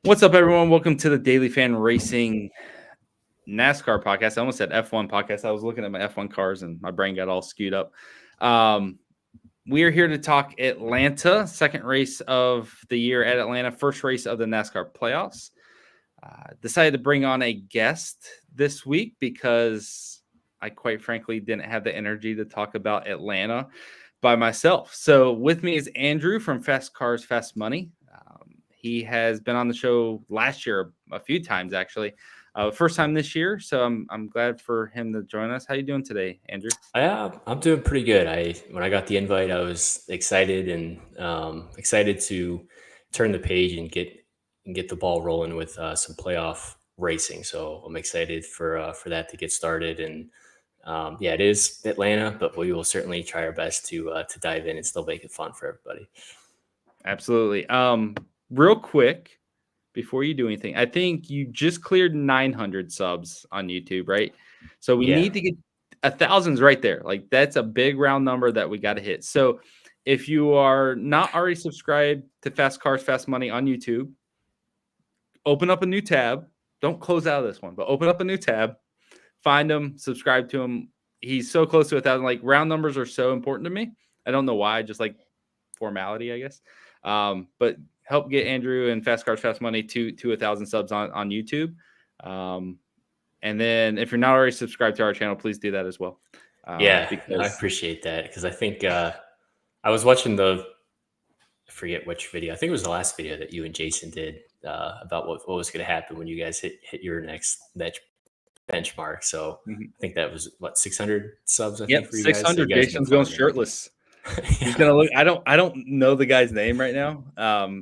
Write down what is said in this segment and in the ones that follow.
What's up, everyone? Welcome to the Daily Fan Racing NASCAR podcast. I almost said F1 podcast. I was looking at my F1 cars and my brain got all skewed up. We are here to talk Atlanta, second race of the year at Atlanta, first race of the NASCAR playoffs. Decided to bring on a guest this week because I quite frankly didn't have the energy to talk about Atlanta by myself. So with me is Andrew from Fast Cars, Fast Money. He has been on the show last year a few times, actually. First time this year, so I'm glad for him to join us. How you doing today, Andrew? Yeah, I'm doing pretty good. When I got the invite, I was excited and excited to turn the page and get the ball rolling with some playoff racing. So I'm excited for that to get started. And yeah, it is Atlanta, but we will certainly try our best to dive in and still make it fun for everybody. Absolutely. Real quick, before you do anything, I think you just cleared 900 subs on YouTube, right? So we need to get 1,000's right there. Like that's a big round number that we got to hit. So if you are not already subscribed to Fast Cars, Fast Money on YouTube, open up a new tab. Don't close out of this one, but open up a new tab, find him, subscribe to him. He's so close to 1,000. Like round numbers are so important to me. I don't know why, just like formality, I guess. But help get Andrew and Fast Cars, Fast Money to 1,000 subs on YouTube. And then if you're not already subscribed to our channel, please do that as well. Because I appreciate that because I think I was watching I forget which video. I think it was the last video that you and Jason did about what was going to happen when you guys hit your next benchmark. So I think that was 600 subs. I think for you 600. Guys. Jason's going shirtless. He's gonna look. I don't know the guy's name right now.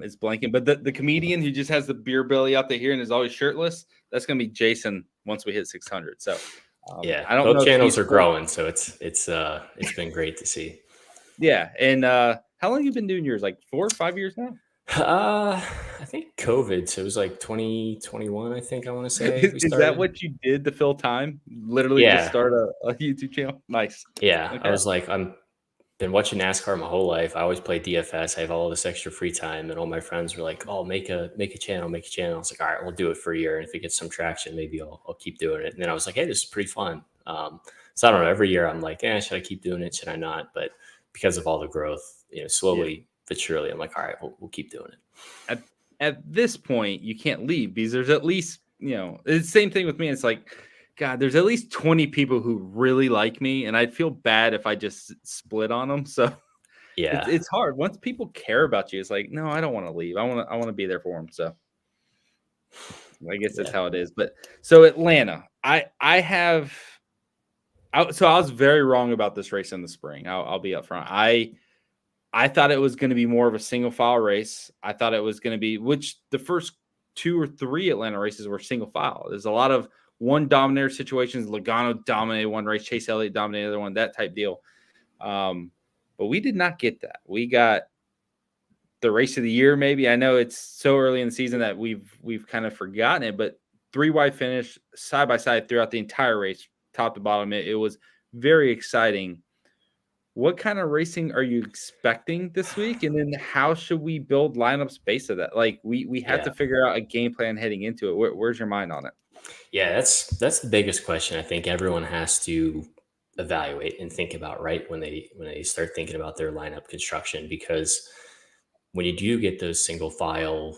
It's blanking, but the comedian who just has the beer belly out there here and is always shirtless. That's gonna be Jason once we hit 600. So I don't know. Both channels are growing, so it's been great to see. Yeah, and how long have you been doing yours? Like 4 or 5 years now? I think COVID. So it was like 2021. I think I want to say. Is that what you did to fill time? Literally, just start a YouTube channel. Nice. Yeah, okay. I was like, been watching NASCAR my whole life. I always play DFS. I have all this extra free time, and all my friends were like, "Oh, make a channel, make a channel." I was like, "All right, we'll do it for a year, and if it gets some traction, maybe I'll keep doing it." And then I was like, "Hey, this is pretty fun." So I don't know. Every year, I'm like, should I keep doing it? Should I not? But because of all the growth, slowly but surely, I'm like, "All right, we'll keep doing it." At this point, you can't leave because there's at least it's the same thing with me. It's like, God, there's at least 20 people who really like me, and I'd feel bad if I just split on them. So yeah, it's hard. Once people care about you, it's like, no, I don't want to leave. I want to be there for them. So I guess that's how it is. But so Atlanta, I was very wrong about this race in the spring. I'll be upfront. I thought it was going to be more of a single file race. I thought it was going to be, which the first 2 or 3 Atlanta races were single file. There's a lot of one dominator situations. Logano dominated one race, Chase Elliott dominated the other one, that type deal. But we did not get that. We got the race of the year, maybe. I know it's so early in the season that we've kind of forgotten it, but 3 wide finish side by side throughout the entire race, top to bottom. It was very exciting. What kind of racing are you expecting this week? And then how should we build lineups based on that? Like we have to figure out a game plan heading into it. Where's your mind on it? Yeah, that's the biggest question I think everyone has to evaluate and think about, right? When they start thinking about their lineup construction, because when you do get those single file,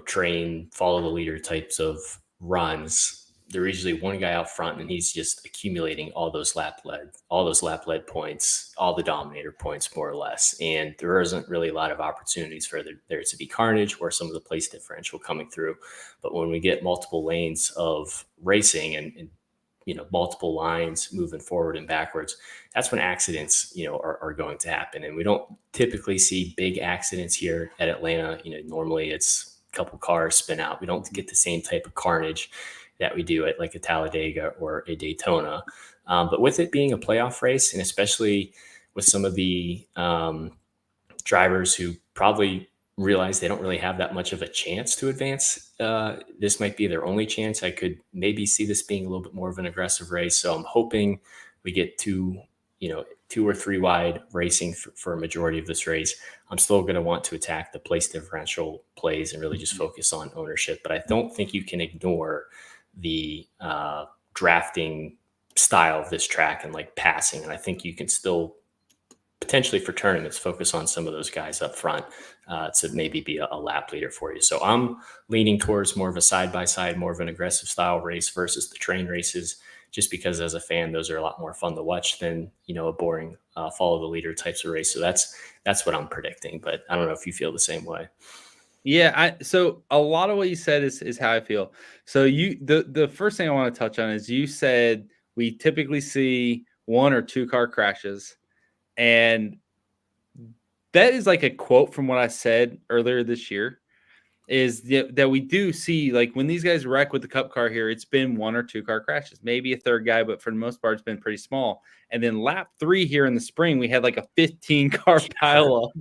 train, follow the leader types of runs, there's usually one guy out front and he's just accumulating all those lap led points, all the dominator points, more or less. And there isn't really a lot of opportunities for there to be carnage or some of the place differential coming through. But when we get multiple lanes of racing and multiple lines moving forward and backwards, that's when accidents, are going to happen. And we don't typically see big accidents here at Atlanta. Normally it's a couple cars spin out. We don't get the same type of carnage that we do at like a Talladega or a Daytona. But with it being a playoff race, and especially with some of the drivers who probably realize they don't really have that much of a chance to advance, this might be their only chance. I could maybe see this being a little bit more of an aggressive race. So I'm hoping we get 2 2 or 3 wide racing for a majority of this race, I'm still going to want to attack the place differential plays and really just focus on ownership. But I don't think you can ignore the drafting style of this track and like passing. And I think you can still potentially for tournaments focus on some of those guys up front to maybe be a lap leader for you. So I'm leaning towards more of a side-by-side, more of an aggressive style race versus the train races, just because as a fan, those are a lot more fun to watch than, a boring follow the leader types of race. So that's what I'm predicting, but I don't know if you feel the same way. Yeah, so a lot of what you said is how I feel. So the first thing I want to touch on is you said we typically see 1 or 2 car crashes, and that is like a quote from what I said earlier this year, is that we do see, like, when these guys wreck with the cup car here, it's been 1 or 2 car crashes, maybe a third guy, but for the most part, it's been pretty small. And then lap 3 here in the spring, we had like a 15 car pileup.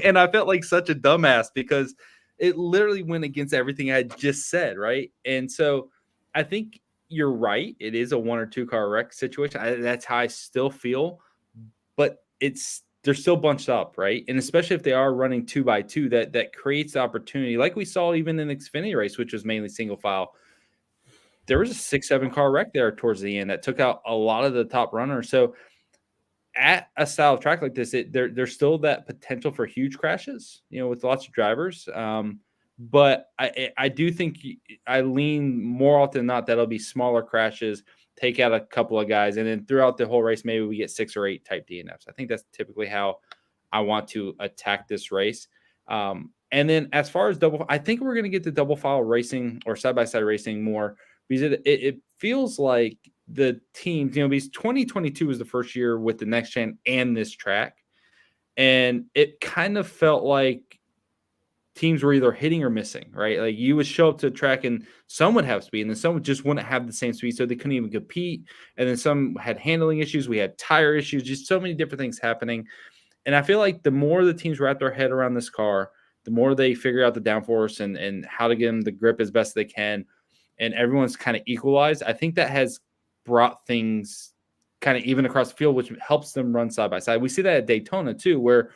And I felt like such a dumbass because it literally went against everything I just said, right? And so I think you're right. It is a 1 or 2 car wreck situation. That's how I still feel, but they're still bunched up, right? And especially if they are running 2x2, that creates the opportunity, like we saw even in the Xfinity race, which was mainly single file. There was a 6-7 car wreck there towards the end that took out a lot of the top runners. So at a style of track like this, there's still that potential for huge crashes, with lots of drivers. But I do think I lean more often than not that'll be smaller crashes, take out a couple of guys, and then throughout the whole race, maybe we get 6 or 8 type DNFs. I think that's typically how I want to attack this race. And then as far as I think we're going to get the double file racing or side-by-side racing more, because it feels like the teams, because 2022 was the first year with the next gen and this track. And it kind of felt like teams were either hitting or missing, right? Like you would show up to a track and some would have speed and then some just wouldn't have the same speed. So they couldn't even compete. And then some had handling issues. We had tire issues, just so many different things happening. And I feel like the more the teams wrap their head around this car, the more they figure out the downforce and how to get them the grip as best they can, and everyone's kind of equalized, I think that has brought things kind of even across the field, which helps them run side by side. We see that at Daytona too, where,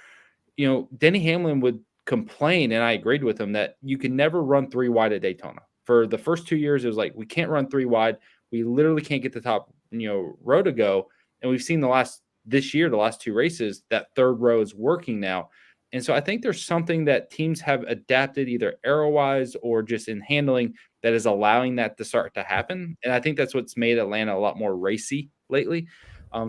Denny Hamlin would complain, and I agreed with him, that you can never run 3 wide at Daytona. For the first 2 years, it was like, we can't run 3 wide. We literally can't get the top, row to go. And we've seen the last 2 races, that third row is working now. And so I think there's something that teams have adapted either aero-wise or just in handling that is allowing that to start to happen. And I think that's what's made Atlanta a lot more racy lately.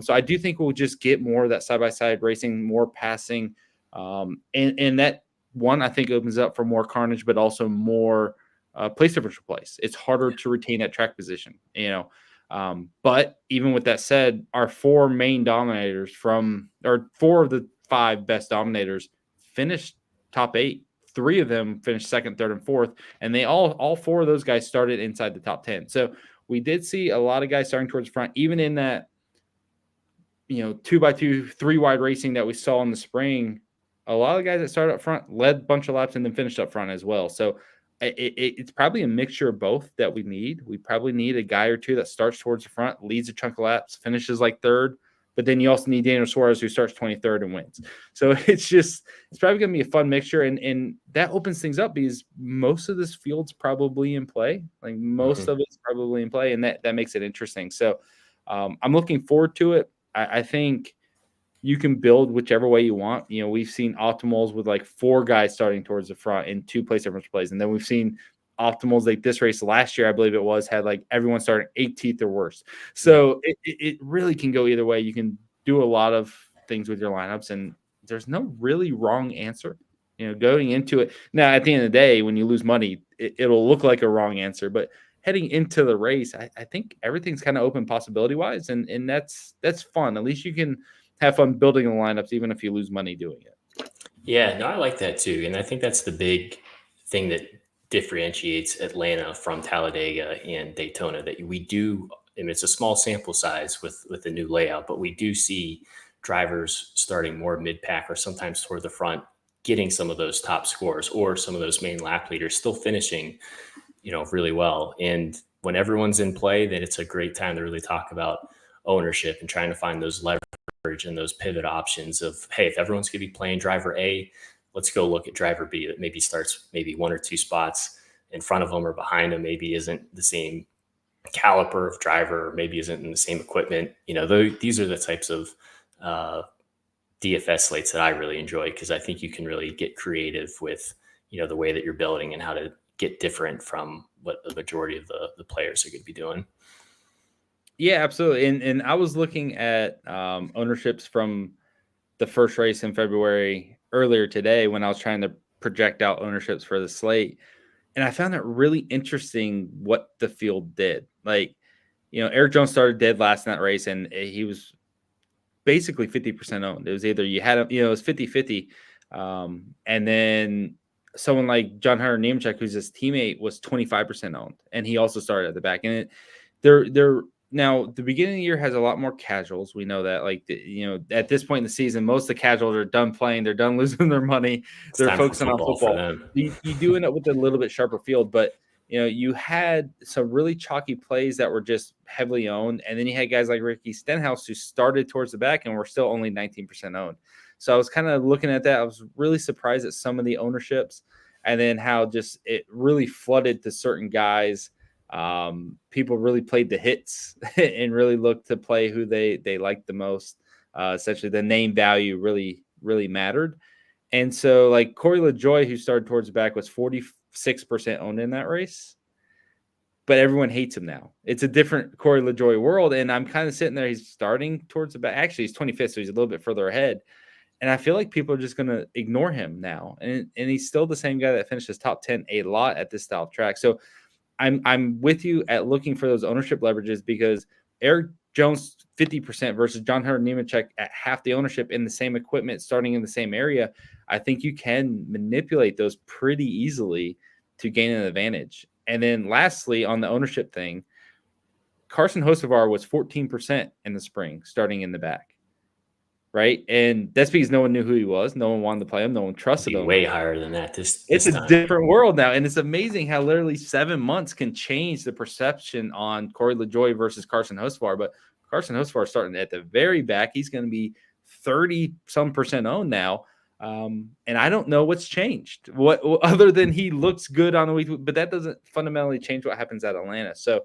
So I do think we'll just get more of that side-by-side racing, more passing. And that one, I think, opens up for more carnage, but also more place differential plays. It's harder to retain that track position, but even with that said, our 4 main dominators 4 of the 5 best dominators finished top 8. 3 of them finished 2nd, 3rd, and 4th, and they all 4 of those guys started inside the top 10. So we did see a lot of guys starting towards the front, even in that 2x2, 3 wide racing that we saw in the spring. A lot of guys that started up front led a bunch of laps and then finished up front as well. So it's probably a mixture of both that we need. We probably need a guy or 2 that starts towards the front, leads a chunk of laps, finishes like 3rd. But then you also need Daniel Suarez, who starts 23rd and wins. So it's probably going to be a fun mixture. And that opens things up because most of this field's probably in play. Like most of it's probably in play. And that makes it interesting. So I'm looking forward to it. I think you can build whichever way you want. We've seen optimals with like 4 guys starting towards the front in 2 place difference plays. And then we've seen optimals like this race last year, I believe it was, had like everyone starting 18th or worse. So it really can go either way. You can do a lot of things with your lineups, and there's no really wrong answer, going into it. Now, at the end of the day, when you lose money, it'll look like a wrong answer, but heading into the race, I think everything's kind of open possibility wise. And that's fun. At least you can have fun building the lineups, even if you lose money doing it. Yeah, no, I like that too. And I think that's the big thing that differentiates Atlanta from Talladega and Daytona, that we do, and it's a small sample size with the new layout, but we do see drivers starting more mid-pack or sometimes toward the front, getting some of those top scores, or some of those main lap leaders still finishing, really well. And when everyone's in play, then it's a great time to really talk about ownership and trying to find those levers and those pivot options of, hey, if everyone's going to be playing driver A, let's go look at driver B that maybe starts maybe 1 or 2 spots in front of them or behind them, maybe isn't the same caliper of driver, maybe isn't in the same equipment. These are the types of DFS slates that I really enjoy, because I think you can really get creative with, the way that you're building and how to get different from what the majority of the players are going to be doing. Yeah, absolutely. And I was looking at ownerships from the first race in February earlier today when I was trying to project out ownerships for the slate. And I found it really interesting what the field did. Like, Eric Jones started dead last in that race, and he was basically 50% owned. It was either you had him, it was 50-50. And then someone like John Hunter Nemechek, who's his teammate, was 25% owned. And he also started at the back. And they're now the beginning of the year has a lot more casuals. We know that, like, at this point in the season, most of the casuals are done playing. They're done losing their money. They're focusing on football. You do end up with a little bit sharper field, but you had some really chalky plays that were just heavily owned. And then you had guys like Ricky Stenhouse who started towards the back and were still only 19% owned. So I was kind of looking at that. I was really surprised at some of the ownerships, and then how just it really flooded to certain guys. People really played the hits and really looked to play who they liked the most. Essentially, the name value really, really mattered. And so, like, Corey LaJoie, who started towards the back, was 46% owned in that race. But everyone hates him now. It's a different Corey LaJoie world. And I'm kind of sitting there. He's starting towards the back. Actually, he's 25th, so he's a little bit further ahead. And I feel like people are just going to ignore him now. And he's still the same guy that finishes top 10 a lot at this style of track. So I'm with you at looking for those ownership leverages, because Eric Jones 50% versus John Hunter Nemechek at half the ownership in the same equipment, starting in the same area. I think you can manipulate those pretty easily to gain an advantage. And then lastly, on the ownership thing, Carson Hocevar was 14% in the spring, starting in the back. Right. And that's because no one knew who he was. No one wanted to play him. No one trusted him. Way higher than that. It's a different world now. And it's amazing how literally 7 months can change the perception on Corey LaJoie versus Carson Hocevar. But Carson Hocevar starting at the very back. He's going to be 30-some% owned now. And I don't know what's changed. What other than he looks good on the week, but that doesn't fundamentally change what happens at Atlanta. So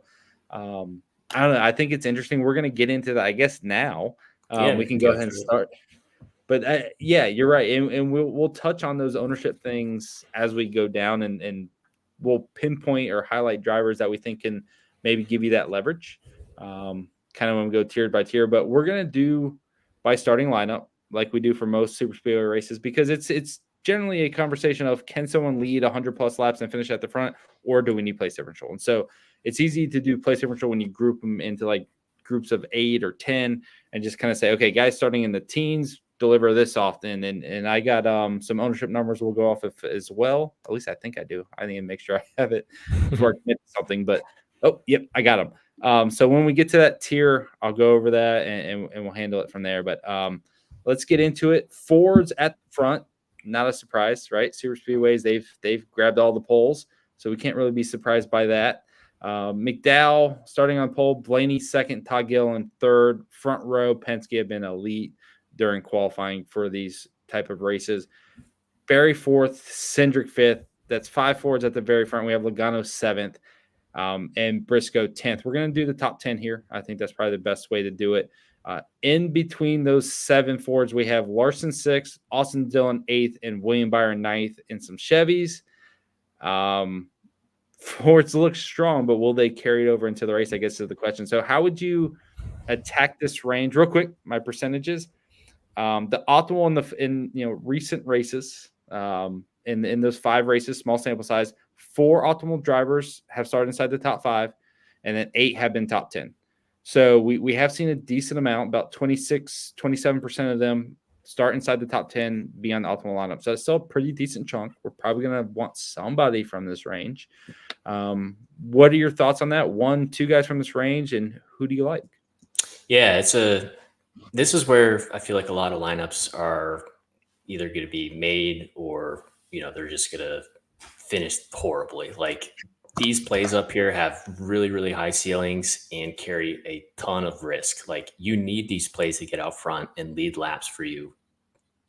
I don't know. I think it's interesting. We're going to get into that, I guess, now. We can go ahead and start. But yeah, you're right. And we'll touch on those ownership things as we go down, and we'll pinpoint or highlight drivers that we think can maybe give you that leverage. Kind of when we go tier by tier, but we're going to do by starting lineup like we do for most super speedway races, because it's generally a conversation of, can someone lead 100 plus laps and finish at the front, or do we need place differential? And so it's easy to do place differential when you group them into like groups of 8 or 10 and just kind of say, okay, guys starting in the teens deliver this often. And I got some ownership numbers we'll go off of as well. At least I think I do. I need to make sure I have it before I commit to something, but yep, I got them. So when we get to that tier, I'll go over that and we'll handle it from there. But let's get into it. Fords at the front, not a surprise, right? Super Speedways, they've grabbed all the poles, so we can't really be surprised by that. McDowell starting on pole, Blaney second, Todd Gilliland third. Front row, Penske have been elite during qualifying for these type of races. Barry fourth, Cindric fifth. That's 5 Fords at the very front. We have Logano seventh, and Briscoe 10th. We're going to do the top 10 here. I think that's probably the best way to do it. In between those 7 Fords, we have Larson 6th, Austin Dillon 8th, and William Byron 9th in some Chevys. Fords look strong, but will they carry it over into the race, I guess, is the question. So how would you attack this range? Real quick, my percentages. The optimal in recent races, in those 5 races, small sample size, 4 optimal drivers have started inside the top 5, and then 8 have been top 10. So we have seen a decent amount, about 27% of them start inside the top 10, be on the optimal lineup. So it's still a pretty decent chunk. We're probably going to want somebody from this range. What are your thoughts on that? 1, 2 guys from this range, and who do you like? Yeah, this is where I feel like a lot of lineups are either going to be made, or they're just going to finish horribly. Like these plays up here have really, really high ceilings and carry a ton of risk. Like, you need these plays to get out front and lead laps for you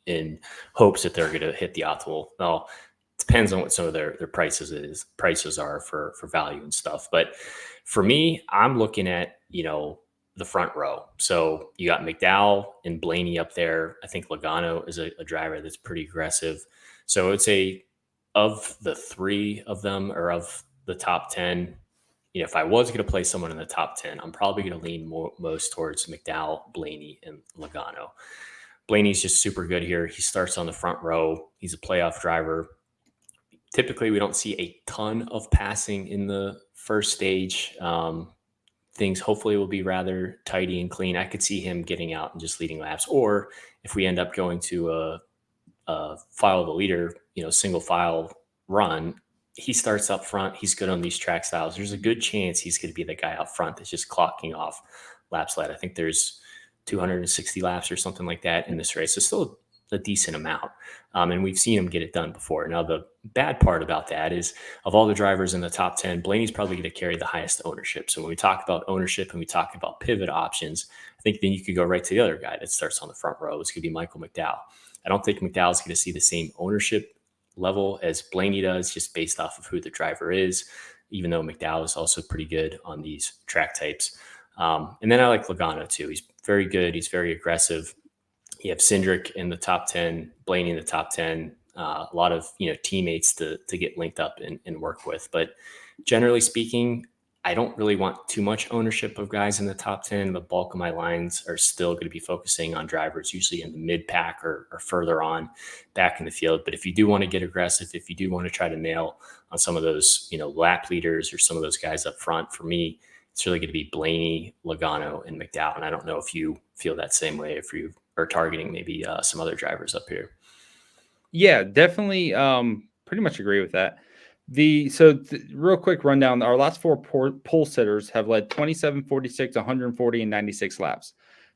in hopes that they're going to hit the optimal. Well, it depends on what some of their prices are for value and stuff. But for me, I'm looking at, the front row. So you got McDowell and Blaney up there. I think Logano is a driver that's pretty aggressive. So it's of the three of them, or of the top 10, if I was going to play someone in the top 10, I'm probably going to lean most towards McDowell, Blaney, and Logano. Blaney's just super good here. He starts on the front row. He's a playoff driver. Typically, we don't see a ton of passing in the first stage. Things hopefully will be rather tidy and clean. I could see him getting out and just leading laps. Or if we end up going to a file the leader, single file run, he starts up front. He's good on these track styles. There's a good chance he's going to be the guy out front that's just clocking off laps led. I think there's 260 laps or something like that in this race. So still a decent amount. And we've seen him get it done before. Now, the bad part about that is, of all the drivers in the top 10, Blaney's probably going to carry the highest ownership. So when we talk about ownership and we talk about pivot options, I think then you could go right to the other guy that starts on the front row. It's going to be Michael McDowell. I don't think McDowell's going to see the same ownership level as Blaney does, just based off of who the driver is, even though McDowell is also pretty good on these track types. And then I like Logano too. He's very good. He's very aggressive. You have Cindric in the top 10, Blaney in the top 10, a lot of, teammates to get linked up and work with. But generally speaking, I don't really want too much ownership of guys in the top 10. The bulk of my lines are still going to be focusing on drivers usually in the mid pack or further on back in the field. But if you do want to get aggressive, if you do want to try to nail on some of those, lap leaders or some of those guys up front, for me, it's really going to be Blaney, Logano, and McDowell. And I don't know if you feel that same way, if you are targeting maybe some other drivers up here. Yeah, definitely. Pretty much agree with that. Real quick rundown. Our last four pole sitters have led 27, 46, 140, and 96 laps.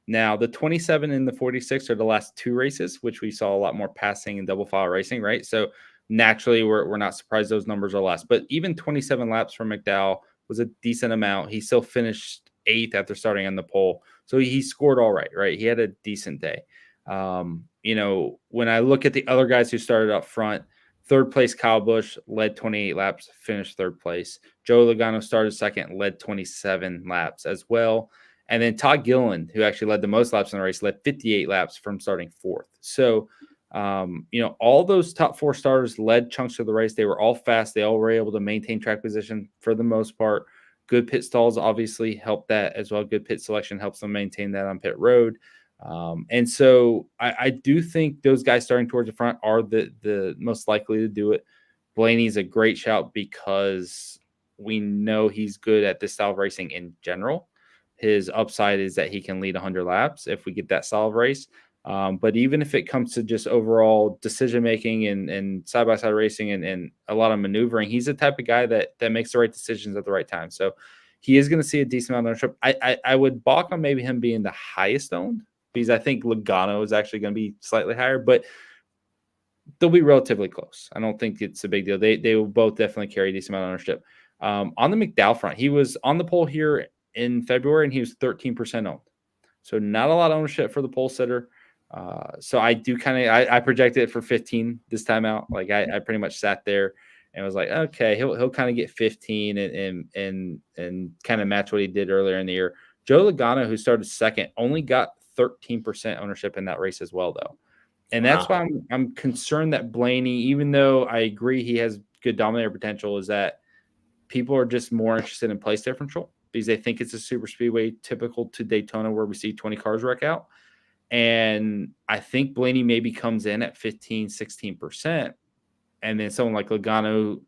Now, the 27 and the 46 are the last two races, which we saw a lot more passing and double file racing, right? So naturally, we're not surprised those numbers are less. But even 27 laps for McDowell was a decent amount. He still finished 8th after starting on the pole. So he scored all right, right? He had a decent day. When I look at the other guys who started up front, third place Kyle Busch led 28 laps, finished third place. Joe Logano started second, led 27 laps as well. And then Todd Gilliland, who actually led the most laps in the race, led 58 laps from starting fourth. So, all those top four starters led chunks of the race. They were all fast. They all were able to maintain track position for the most part. Good pit stalls obviously help that as well. Good pit selection helps them maintain that on pit road. And so I do think those guys starting towards the front are the most likely to do it. Blaney's a great shout because we know he's good at this style of racing in general. His upside is that he can lead 100 laps if we get that style of race. But even if it comes to just overall decision-making and side-by-side racing and a lot of maneuvering, he's the type of guy that makes the right decisions at the right time. So he is going to see a decent amount of ownership. I would balk on maybe him being the highest owned, because I think Logano is actually going to be slightly higher, but they'll be relatively close. I don't think it's a big deal. They will both definitely carry a decent amount of ownership. On the McDowell front, he was on the pole here in February, and he was 13% owned. So not a lot of ownership for the pole sitter. So I do I projected it for 15 this time out. Like I pretty much sat there and was like, okay, he'll kind of get 15 and kind of match what he did earlier in the year. Joe Logano, who started second, only got 13% ownership in that race as well, though. And that's why I'm concerned that Blaney, even though I agree he has good dominator potential, is that people are just more interested in place differential because they think it's a super speedway typical to Daytona where we see 20 cars wreck out. And I think Blaney maybe comes in at 15, 16%. And then someone like Logano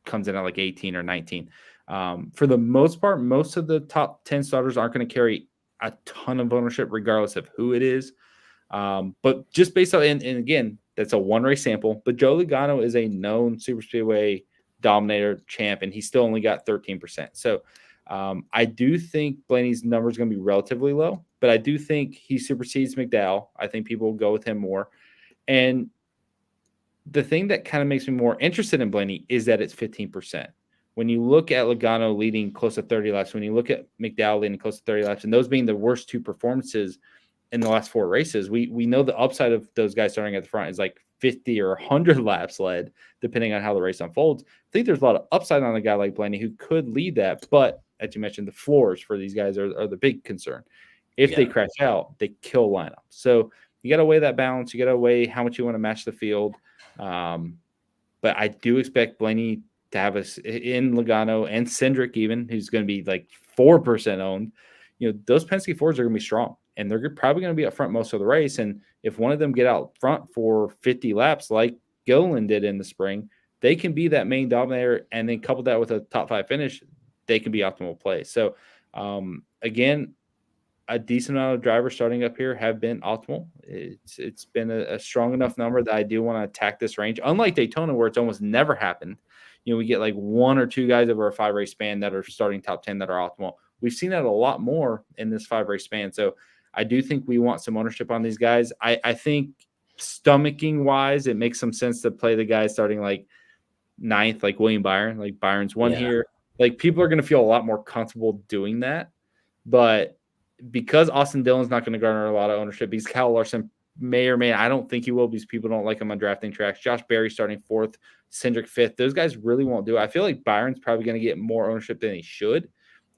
comes in at like 18 or 19. For the most part, most of the top 10 starters aren't going to carry a ton of ownership regardless of who it is. But just based on, and again, that's a one race sample, but Joe Logano is a known super speedway dominator champ, and he still only got 13%. So I do think Blaney's number is going to be relatively low, but I do think he supersedes McDowell. I think people will go with him more. And the thing that kind of makes me more interested in Blaney is that it's 15%. when you look at Logano leading close to 30 laps, when you look at McDowell leading close to 30 laps, and those being the worst two performances in the last 4 races, we know the upside of those guys starting at the front is like 50 or 100 laps led, depending on how the race unfolds. I think there's a lot of upside on a guy like Blaney who could lead that, but as you mentioned, the floors for these guys are the big concern. If they crash out, they kill lineup. So you got to weigh that balance. You got to weigh how much you want to match the field. But I do expect Blaney to have us in Logano and Cindric, even who's going to be like 4% owned. Those Penske Fords are going to be strong, and they're probably going to be up front most of the race. And if one of them get out front for 50 laps, like Gilliland did in the spring, they can be that main dominator. And then couple that with a top 5 finish, they can be optimal play. So again, a decent amount of drivers starting up here have been optimal. It's been a strong enough number that I do want to attack this range. Unlike Daytona, where it's almost never happened. We get like 1 or 2 guys over a 5-race span that are starting top 10 that are optimal. We've seen that a lot more in this 5-race span. So I do think we want some ownership on these guys. I think stomaching wise, it makes some sense to play the guys starting like 9th, like William Byron. Like Byron's one here. Like people are going to feel a lot more comfortable doing that. But because Austin Dillon's not going to garner a lot of ownership, because Kyle Larson may or may not, I don't think he will because people don't like him on drafting tracks. Josh Berry starting 4th, Cindric 5th. Those guys really won't do it. I feel like Byron's probably going to get more ownership than he should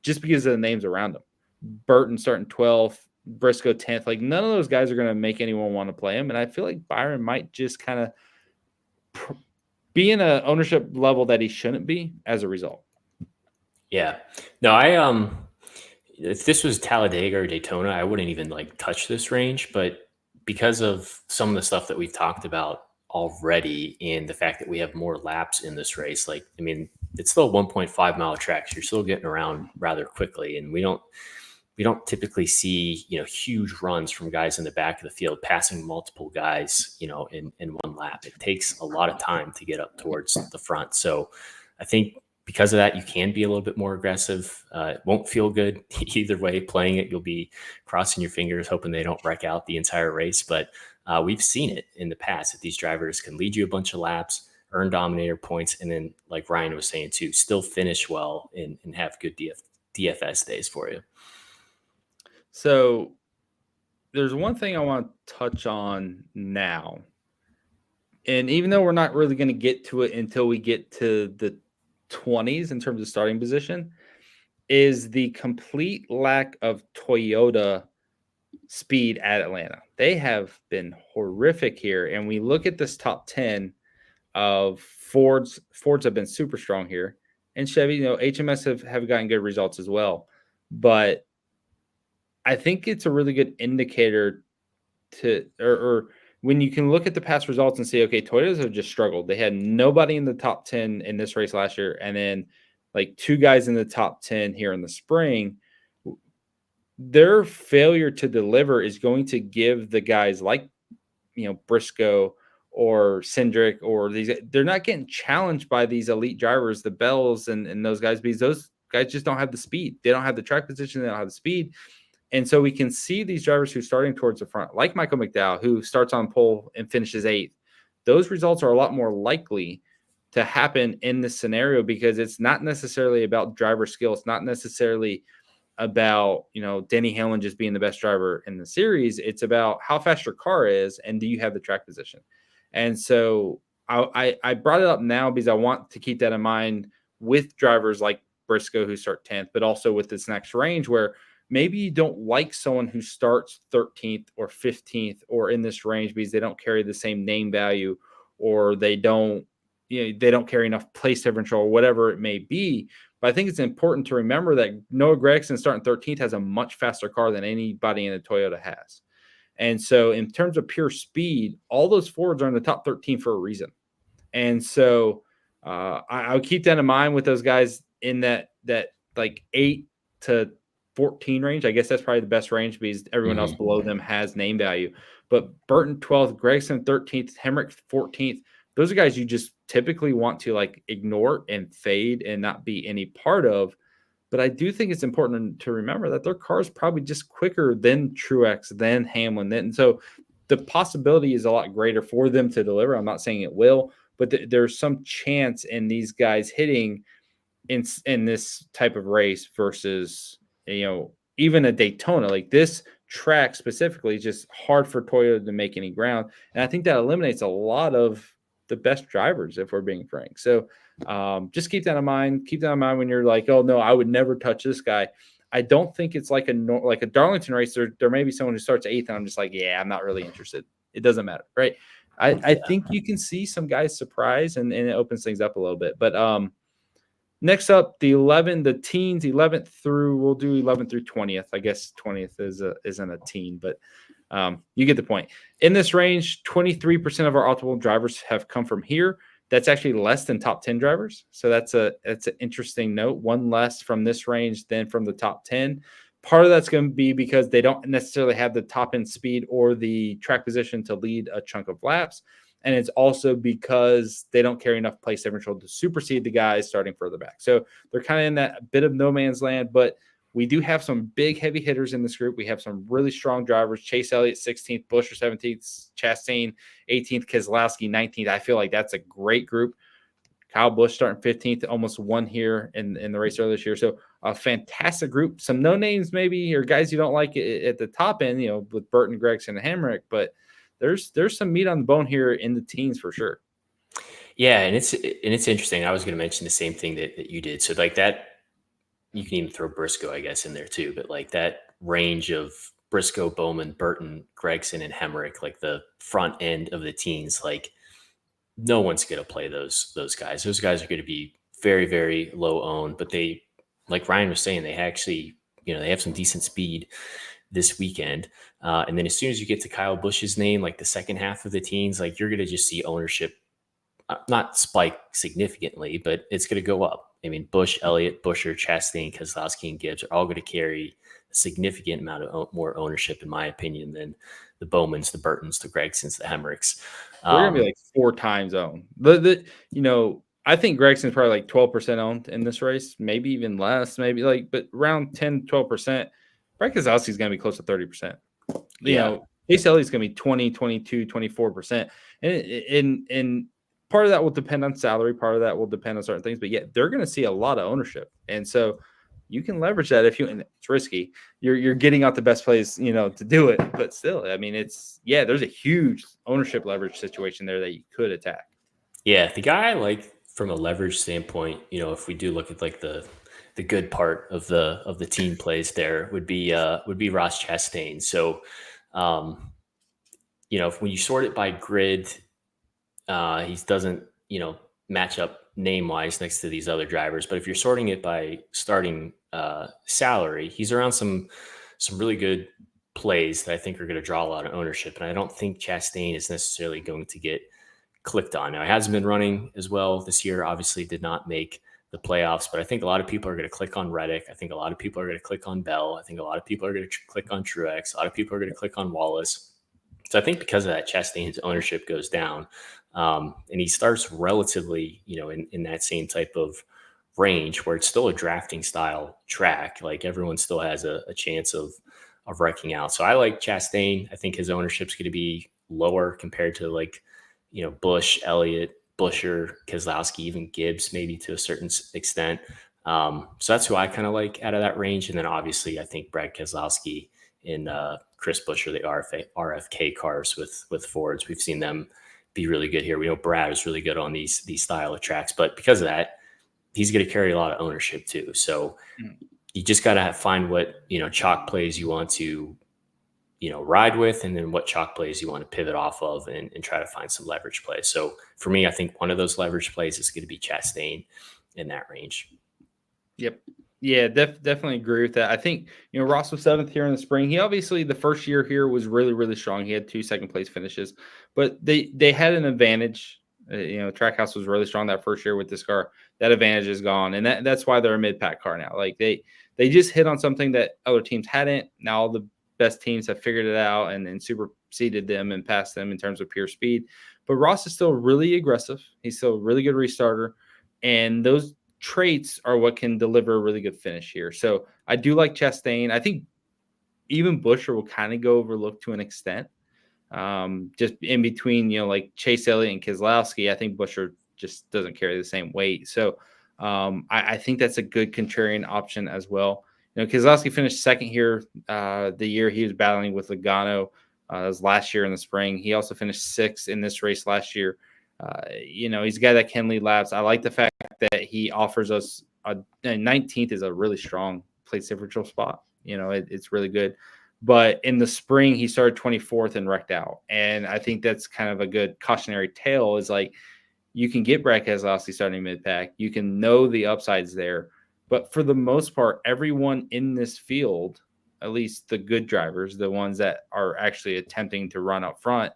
just because of the names around him. Burton starting 12th, Briscoe 10th. Like none of those guys are going to make anyone want to play him. And I feel like Byron might just kind of be in an ownership level that he shouldn't be as a result. Yeah. No, if this was Talladega or Daytona, I wouldn't even like touch this range. But because of some of the stuff that we've talked about already and the fact that we have more laps in this race, like, I mean, it's still 1.5 mile tracks. You're still getting around rather quickly. And we don't typically see, huge runs from guys in the back of the field passing multiple guys, in one lap. It takes a lot of time to get up towards the front. So I think because of that, you can be a little bit more aggressive. It won't feel good either way playing it. You'll be crossing your fingers, hoping they don't wreck out the entire race. But we've seen it in the past that these drivers can lead you a bunch of laps, earn dominator points, and then, like Ryan was saying too, still finish well and have good DFS days for you. So there's one thing I want to touch on now. And even though we're not really going to get to it until we get to the 20s in terms of starting position, is the complete lack of Toyota speed at Atlanta. They have been horrific here. And we look at this top 10 of Fords. Fords have been super strong here. And Chevy, HMS have gotten good results as well. But I think it's a really good indicator or when you can look at the past results and say, okay, Toyotas have just struggled. They had nobody in the top 10 in this race last year, and then like 2 guys in the top 10 here in the spring. Their failure to deliver is going to give the guys like, Briscoe or Cindric or these, they're not getting challenged by these elite drivers, the Bells and those guys, because those guys just don't have the speed. They don't have the track position. They don't have the speed. And so we can see these drivers who are starting towards the front, like Michael McDowell, who starts on pole and finishes 8th. Those results are a lot more likely to happen in this scenario because it's not necessarily about driver skill. It's not necessarily about, Denny Hamlin just being the best driver in the series. It's about how fast your car is and do you have the track position. And so I brought it up now because I want to keep that in mind with drivers like Briscoe who start 10th, but also with this next range where maybe you don't like someone who starts 13th or 15th or in this range because they don't carry the same name value or they don't carry enough place differential or whatever it may be. But I think it's important to remember that Noah Gragson starting 13th has a much faster car than anybody in the Toyota has. And so in terms of pure speed, all those Fords are in the top 13 for a reason. And so I'll keep that in mind with those guys in that like 8 to 14 range. I guess that's probably the best range because everyone else below them has name value. But Burton 12th, Gragson 13th, Hemrick 14th. Those are guys you just typically want to like ignore and fade and not be any part of. But I do think it's important to remember that their car is probably just quicker than Truex, than Hamlin. And so the possibility is a lot greater for them to deliver. I'm not saying it will, but there's some chance in these guys hitting in this type of race versus, even a Daytona. Like this track specifically is just hard for Toyota to make any ground. And I think that eliminates a lot of the best drivers, if we're being frank. So just keep that in mind. Keep that in mind when you're like, oh no, I would never touch this guy. I don't think it's like a Darlington race. There may be someone who starts eighth, and I'm just like, yeah, I'm not really interested. It doesn't matter, right? I think you can see some guys surprise, and it opens things up a little bit. But next up, the teens, 11th through, we'll do 11th through 20th. I guess 20th isn't a teen, but you get the point. In this range, 23% of our optimal drivers have come from here. That's actually less than top 10 drivers. So that's an interesting note. One less from this range than from the top 10. Part of that's going to be because they don't necessarily have the top end speed or the track position to lead a chunk of laps. And it's also because they don't carry enough place differential to supersede the guys starting further back. So they're kind of in that bit of no man's land, but we do have some big heavy hitters in this group. We have some really strong drivers. Chase Elliott, 16th, Buescher, 17th, Chastain, 18th, Keselowski, 19th. I feel like that's a great group. Kyle Busch starting 15th, almost won here in the race earlier this year. So a fantastic group. Some no names maybe, or guys you don't like at the top end, with Burton, Gregson, and Hamrick, but there's some meat on the bone here in the teens for sure. Yeah, and it's interesting. I was going to mention the same thing that you did. So like that, you can even throw Briscoe, I guess, in there too. But like that range of Briscoe, Bowman, Burton, Gregson, and Hemrick, like the front end of the teens, like no one's going to play those guys. Those guys are going to be very, very low owned. But they, like Ryan was saying, they actually, they have some decent speed this weekend. And then as soon as you get to Kyle Busch's name, like the second half of the teens, like you're going to just see ownership not spike significantly, but it's going to go up. I mean, Busch, Elliott, Buescher, Chastain, Keselowski, and Gibbs are all going to carry a significant amount of more ownership, in my opinion, than the Bowmans, the Burtons, the Gregsons, the Hemricks. They're going to be like 4 times owned. I think Gregson's probably like 12% owned in this race, maybe even less, but around 10, 12%. Brad Keselowski's going to be close to 30%. Chase Elliott's going to be 20, 22, 24%. And part of that will depend on salary. Part of that will depend on certain things. But they're going to see a lot of ownership. And so you can leverage that and it's risky. You're getting out the best plays, to do it. But still, I mean, there's a huge ownership leverage situation there that you could attack. Yeah, the guy, like from a leverage standpoint, if we do look at like the good part of the team plays there would be Ross Chastain. So, when you sort it by grid, he doesn't, match up name wise next to these other drivers. But if you're sorting it by starting salary, he's around some really good plays that I think are going to draw a lot of ownership. And I don't think Chastain is necessarily going to get clicked on. Now, he hasn't been running as well this year, obviously did not make the playoffs, but I think a lot of people are going to click on Reddick. I think a lot of people are going to click on Bell. I think a lot of people are going to click on Truex. A lot of people are going to click on Wallace. So I think because of that, Chastain's ownership goes down. And he starts relatively, in that same type of range where it's still a drafting style track. Like everyone still has a chance of wrecking out. So I like Chastain. I think his ownership's going to be lower compared to like, Busch, Elliott, Buescher, Keselowski, even Gibbs, maybe to a certain extent. So that's who I kind of like out of that range. And then obviously I think Brad Keselowski and Chris Buescher, the RFK cars with Fords. We've seen them be really good here. We know Brad is really good on these style of tracks, but because of that, he's going to carry a lot of ownership too. So you just got to find what, chalk plays you want to, ride with, and then what chalk plays you want to pivot off of and try to find some leverage plays. So for me, I think one of those leverage plays is going to be Chastain in that range. Yep. Yeah, definitely agree with that. I think, Ross was 7th here in the spring. He obviously, the first year here was really, really strong. He had 2 second-place finishes, but they had an advantage. Trackhouse was really strong that first year with this car. That advantage is gone, and that's why they're a mid-pack car now. Like they just hit on something that other teams hadn't. Now all the best teams have figured it out and superseded them and passed them in terms of pure speed. But Ross is still really aggressive. He's still a really good restarter, and those traits are what can deliver a really good finish here. So I do like Chastain. I think even Buescher will kind of go overlooked to an extent. Just in between, like Chase Elliott and Keselowski, I think Buescher just doesn't carry the same weight. So I think that's a good contrarian option as well. Keselowski finished second here the year he was battling with Logano. It was last year in the spring. He also finished sixth in this race last year. He's a guy that can lead laps. I like the fact that he offers us a 19th is a really strong place differential spot. It's really good. But in the spring, he started 24th and wrecked out. And I think that's kind of a good cautionary tale is like, you can get Brad Keselowski starting mid-pack. You can know the upsides there. But for the most part, everyone in this field, at least the good drivers, the ones that are actually attempting to run up front,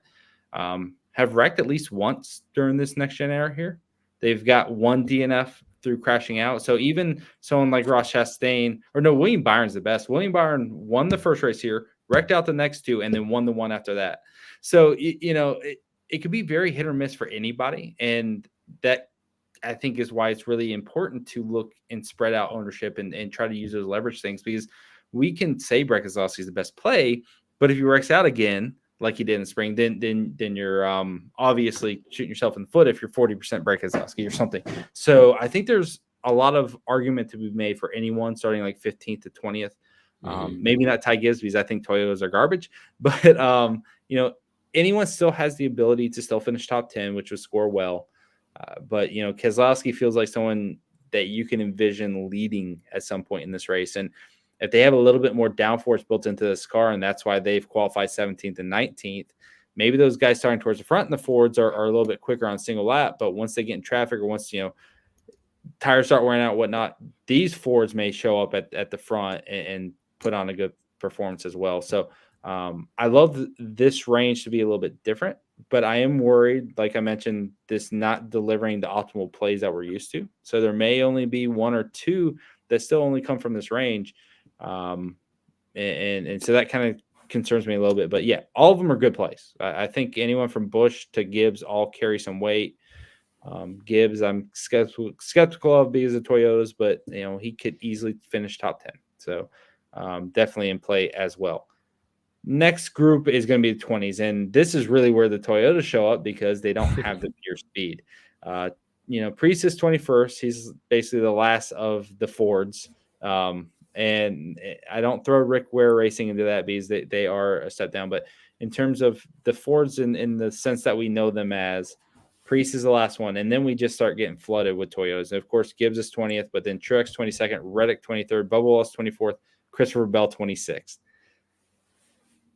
have wrecked at least once during this next-gen era here. They've got one DNF through crashing out. So even someone like Ross Chastain, William Byron's the best. William Byron won the first race here, wrecked out the next two, and then won the one after that. So, it could be very hit or miss for anybody. And that, I think, is why it's really important to look and spread out ownership and try to use those leverage things, because we can say Brad Keselowski is the best play, but if he wrecks out again, like he did in the spring, then you're obviously shooting yourself in the foot if you're 40% Brad Keselowski or something. So I think there's a lot of argument to be made for anyone starting like 15th to 20th. Maybe not Ty Gibbs, because I think Toyotas are garbage, but anyone still has the ability to still finish top 10, which would score well. But Keselowski feels like someone that you can envision leading at some point in this race. And if they have a little bit more downforce built into this car, and that's why they've qualified 17th and 19th, maybe those guys starting towards the front in the Fords are a little bit quicker on single lap. But once they get in traffic, or once, tires start wearing out, whatnot, these Fords may show up at the front and put on a good performance as well. So I love this range to be a little bit different, but I am worried, like I mentioned, this not delivering the optimal plays that we're used to. So there may only be one or two that still only come from this range. And so that kind of concerns me a little bit. But yeah, all of them are good plays. I think anyone from Busch to Gibbs all carry some weight. Gibbs, I'm skeptical of because of Toyotas, but he could easily finish top 10. So definitely in play as well. Next group is going to be the 20s, and this is really where the Toyotas show up because they don't have the pure speed. Priest is 21st. He's basically the last of the Fords. And I don't throw Rick Ware Racing into that because they are a step down. But in terms of the Fords in the sense that we know them as, Priest is the last one. And then we just start getting flooded with Toyotas. And of course, Gibbs is 20th, but then Truex 22nd, Reddick 23rd, Bubba Wallace 24th, Christopher Bell 26th.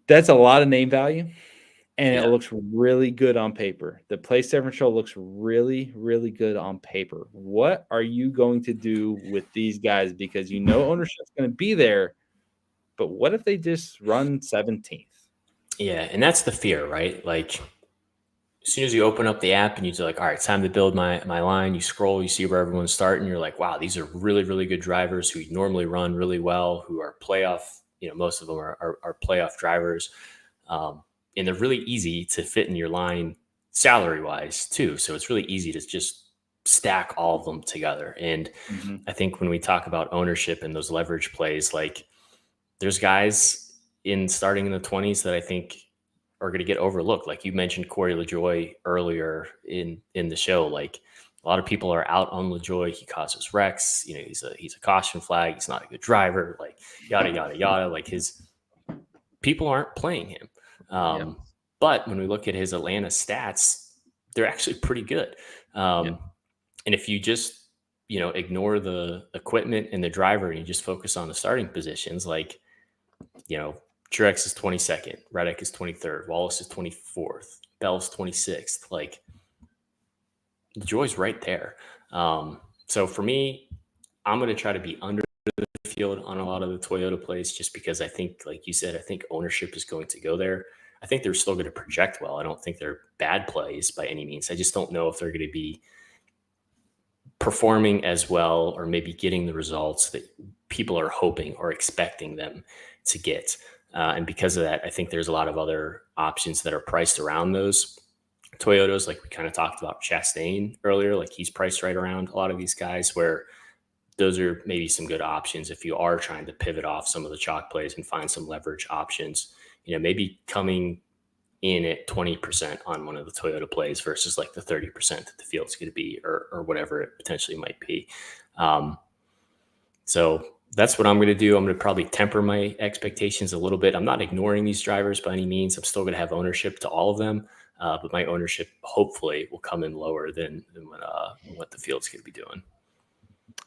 That's a lot of name value. And it looks really good on paper. The place differential looks really, really good on paper. What are you going to do with these guys? Because ownership's going to be there, but what if they just run 17th? Yeah, and that's the fear, right? Like, as soon as you open up the app and you're like, all right, it's time to build my line, you scroll, you see where everyone's starting. You're like, wow, these are really, really good drivers who normally run really well, who are playoff, most of them are playoff drivers. And they're really easy to fit in your line salary-wise too. So it's really easy to just stack all of them together. And I think when we talk about ownership and those leverage plays, like there's guys starting in the 20s that I think are going to get overlooked. Like you mentioned Corey LaJoie earlier in the show. Like a lot of people are out on LaJoie. He causes wrecks. He's a caution flag. He's not a good driver. Like yada, yada, yada. Like his people aren't playing him. But when we look at his Atlanta stats, they're actually pretty good. And if you just, ignore the equipment and the driver and you just focus on the starting positions, like, Truex is 22nd, Reddick is 23rd, Wallace is 24th, Bell's 26th. Like, the joy's right there. So for me, I'm going to try to be under the field on a lot of the Toyota plays just because I think, like you said, I think ownership is going to go there. I think they're still going to project well. I don't think they're bad plays by any means. I just don't know if they're going to be performing as well or maybe getting the results that people are hoping or expecting them to get. And because of that, I think there's a lot of other options that are priced around those Toyotas. Like we kind of talked about Chastain earlier, like he's priced right around a lot of these guys where those are maybe some good options if you are trying to pivot off some of the chalk plays and find some leverage options. Maybe coming in at 20% on one of the Toyota plays versus like the 30% that the field's going to be, or whatever it potentially might be. So that's what I'm going to do. I'm going to probably temper my expectations a little bit. I'm not ignoring these drivers by any means. I'm still going to have ownership to all of them. But my ownership hopefully will come in lower than what the field's going to be doing.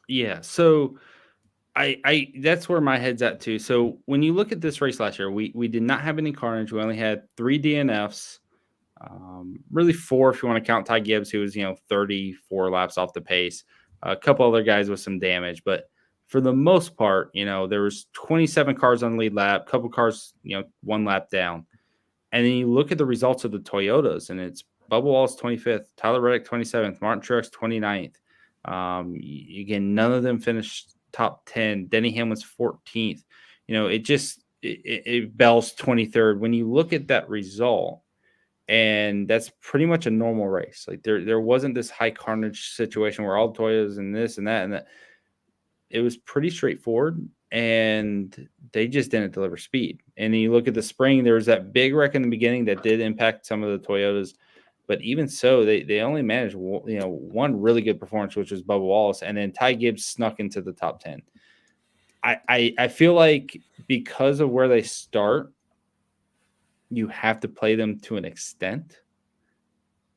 Yeah. So I that's where my head's at too. So when you look at this race last year, we did not have any carnage. We only had 3 DNFs. Really 4 if you want to count Ty Gibbs, who was 34 laps off the pace. A couple other guys with some damage, but for the most part, there was 27 cars on the lead lap, couple cars, 1 lap down. And then you look at the results of the Toyotas, and it's Bubba Wallace 25th, Tyler Reddick 27th, Martin Truex 29th. Again, none of them finished top 10. Denny Hamlin's 14th. Bell's 23rd. When you look at that result, and that's pretty much a normal race. Like there wasn't this high carnage situation where all the Toyotas and this and that and that. It was pretty straightforward, and they just didn't deliver speed. And you look at the spring, there was that big wreck in the beginning that did impact some of the Toyotas. But even so, they only managed one really good performance, which was Bubba Wallace, and then Ty Gibbs snuck into the top 10. I feel like because of where they start, you have to play them to an extent,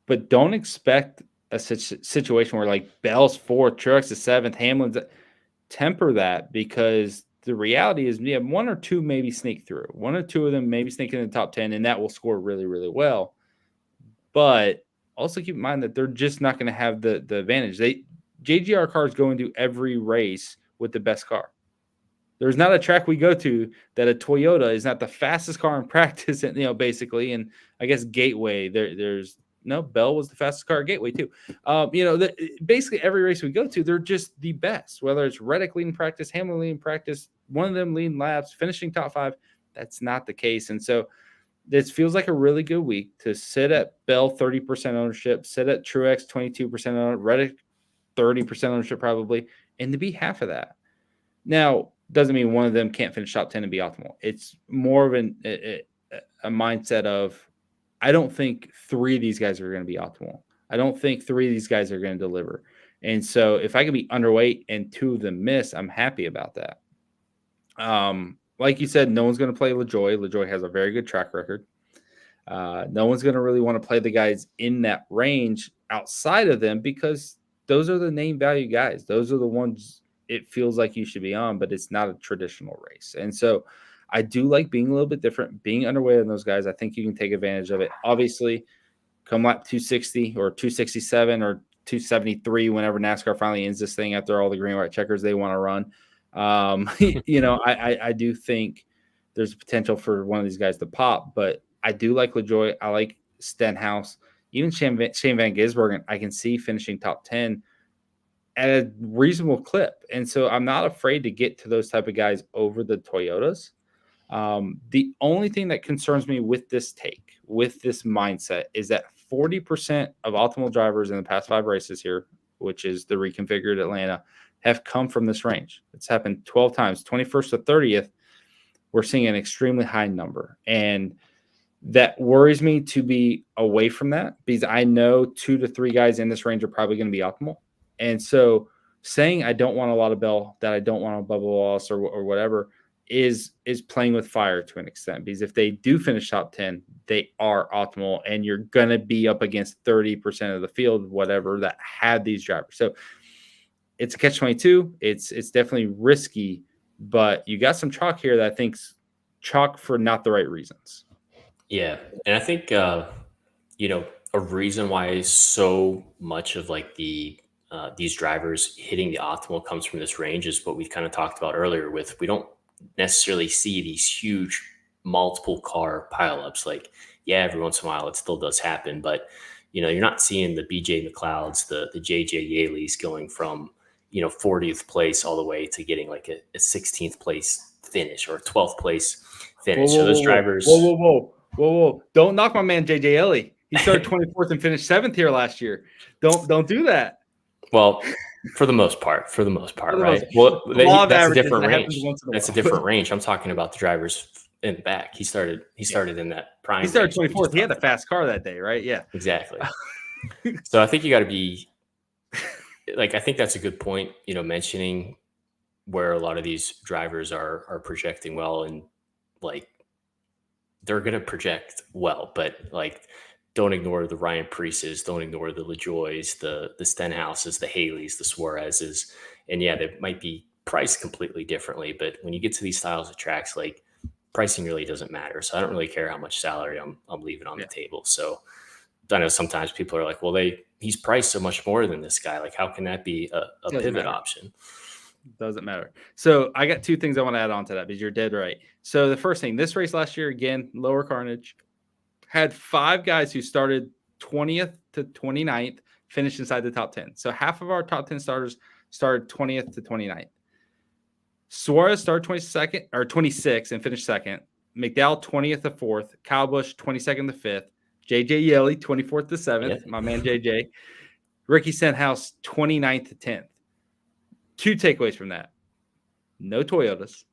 but don't expect a situation where like Bell's 4th, Truex is 7th, Hamlin's. Temper that, because the reality is you have 1 or 2 maybe sneak through. 1 or 2 of them maybe sneak in the top 10, and that will score really, really well. But also keep in mind that they're just not going to have the advantage. JGR cars go into every race with the best car. There's not a track we go to that a Toyota is not the fastest car in practice, basically. And I guess Gateway, there's no, Bell was the fastest car at Gateway too. Basically every race we go to, they're just the best. Whether it's Reddick leading practice, Hamlin leading practice, one of them leading laps, finishing top 5, that's not the case. And so this feels like a really good week to sit at Bell 30% ownership, sit at Truex 22% ownership, Reddick 30% ownership probably, and to be half of that. Now, doesn't mean one of them can't finish top 10 and be optimal. It's more of a mindset of, I don't think 3 of these guys are going to be optimal. I don't think 3 of these guys are going to deliver. And so if I can be underweight and 2 of them miss, I'm happy about that. Like you said, no one's going to play LaJoie. LaJoie has a very good track record. No one's going to really want to play the guys in that range outside of them, because those are the name value guys. Those are the ones it feels like you should be on, but it's not a traditional race. And so I do like being a little bit different, being underweight on those guys. I think you can take advantage of it. Obviously, come lap 260 or 267 or 273, whenever NASCAR finally ends this thing after all the green, white checkers they want to run. I do think there's potential for one of these guys to pop, but I do like LaJoie. I like Stenhouse, even Shane Van Gisbergen. I can see finishing top 10 at a reasonable clip. And so I'm not afraid to get to those type of guys over the Toyotas. The only thing that concerns me with this take, with this mindset, is that 40% of optimal drivers in the past 5 races here, which is the reconfigured Atlanta, have come from this range. It's happened 12 times, 21st to 30th. We're seeing an extremely high number. And that worries me to be away from that, because I know 2 to 3 guys in this range are probably going to be optimal. And so saying I don't want a lot of Bell, that I don't want a Bubba Wallace or whatever, is playing with fire to an extent, because if they do finish top 10, they are optimal, and you're going to be up against 30% of the field, whatever, that had these drivers. So it's a catch-22. It's definitely risky, but you got some chalk here that I think's chalk for not the right reasons. Yeah. And I think, a reason why so much of like these drivers hitting the optimal comes from this range is what we've kind of talked about earlier with, we don't necessarily see these huge multiple car pileups. Like, yeah, every once in a while it still does happen, but you're not seeing the BJ McLeods, the JJ Yaleys going from 40th place all the way to getting like a 16th place finish or a 12th place finish. So those drivers. Whoa! Don't knock my man JJ Yaley. He started 24th and finished 7th here last year. Don't do that. Well, for the most part, right? Well, that's a different range. That's a different range. I'm talking about the drivers in the back. He started in that prime. He started range 24th. He had a fast car that day, right? Yeah. Exactly. So I think you got to be like, I think that's a good point, mentioning where a lot of these drivers are projecting well, and like they're going to project well, but like don't ignore the Ryan Preeces, don't ignore the LaJoys, the Stenhouses, the Haleys, the Suarezes, and yeah, they might be priced completely differently, but when you get to these styles of tracks, like pricing really doesn't matter. So I don't really care how much salary I'm leaving on the table. So I know sometimes people are like, well, he's priced so much more than this guy. Like, how can that be a pivot option? Doesn't matter. So I got two things I want to add on to that because you're dead right. So the first thing, this race last year, again, lower carnage, had 5 guys who started 20th to 29th, finished inside the top 10. So half of our top 10 starters started 20th to 29th. Suarez started 22nd or 26th and finished second. McDowell 20th to 4th. Kyle Busch 22nd to 5th. JJ Yeley 24th to 7th. Yep. My man JJ. Ricky Stenhouse 29th to 10th. 2 takeaways from that. No Toyotas,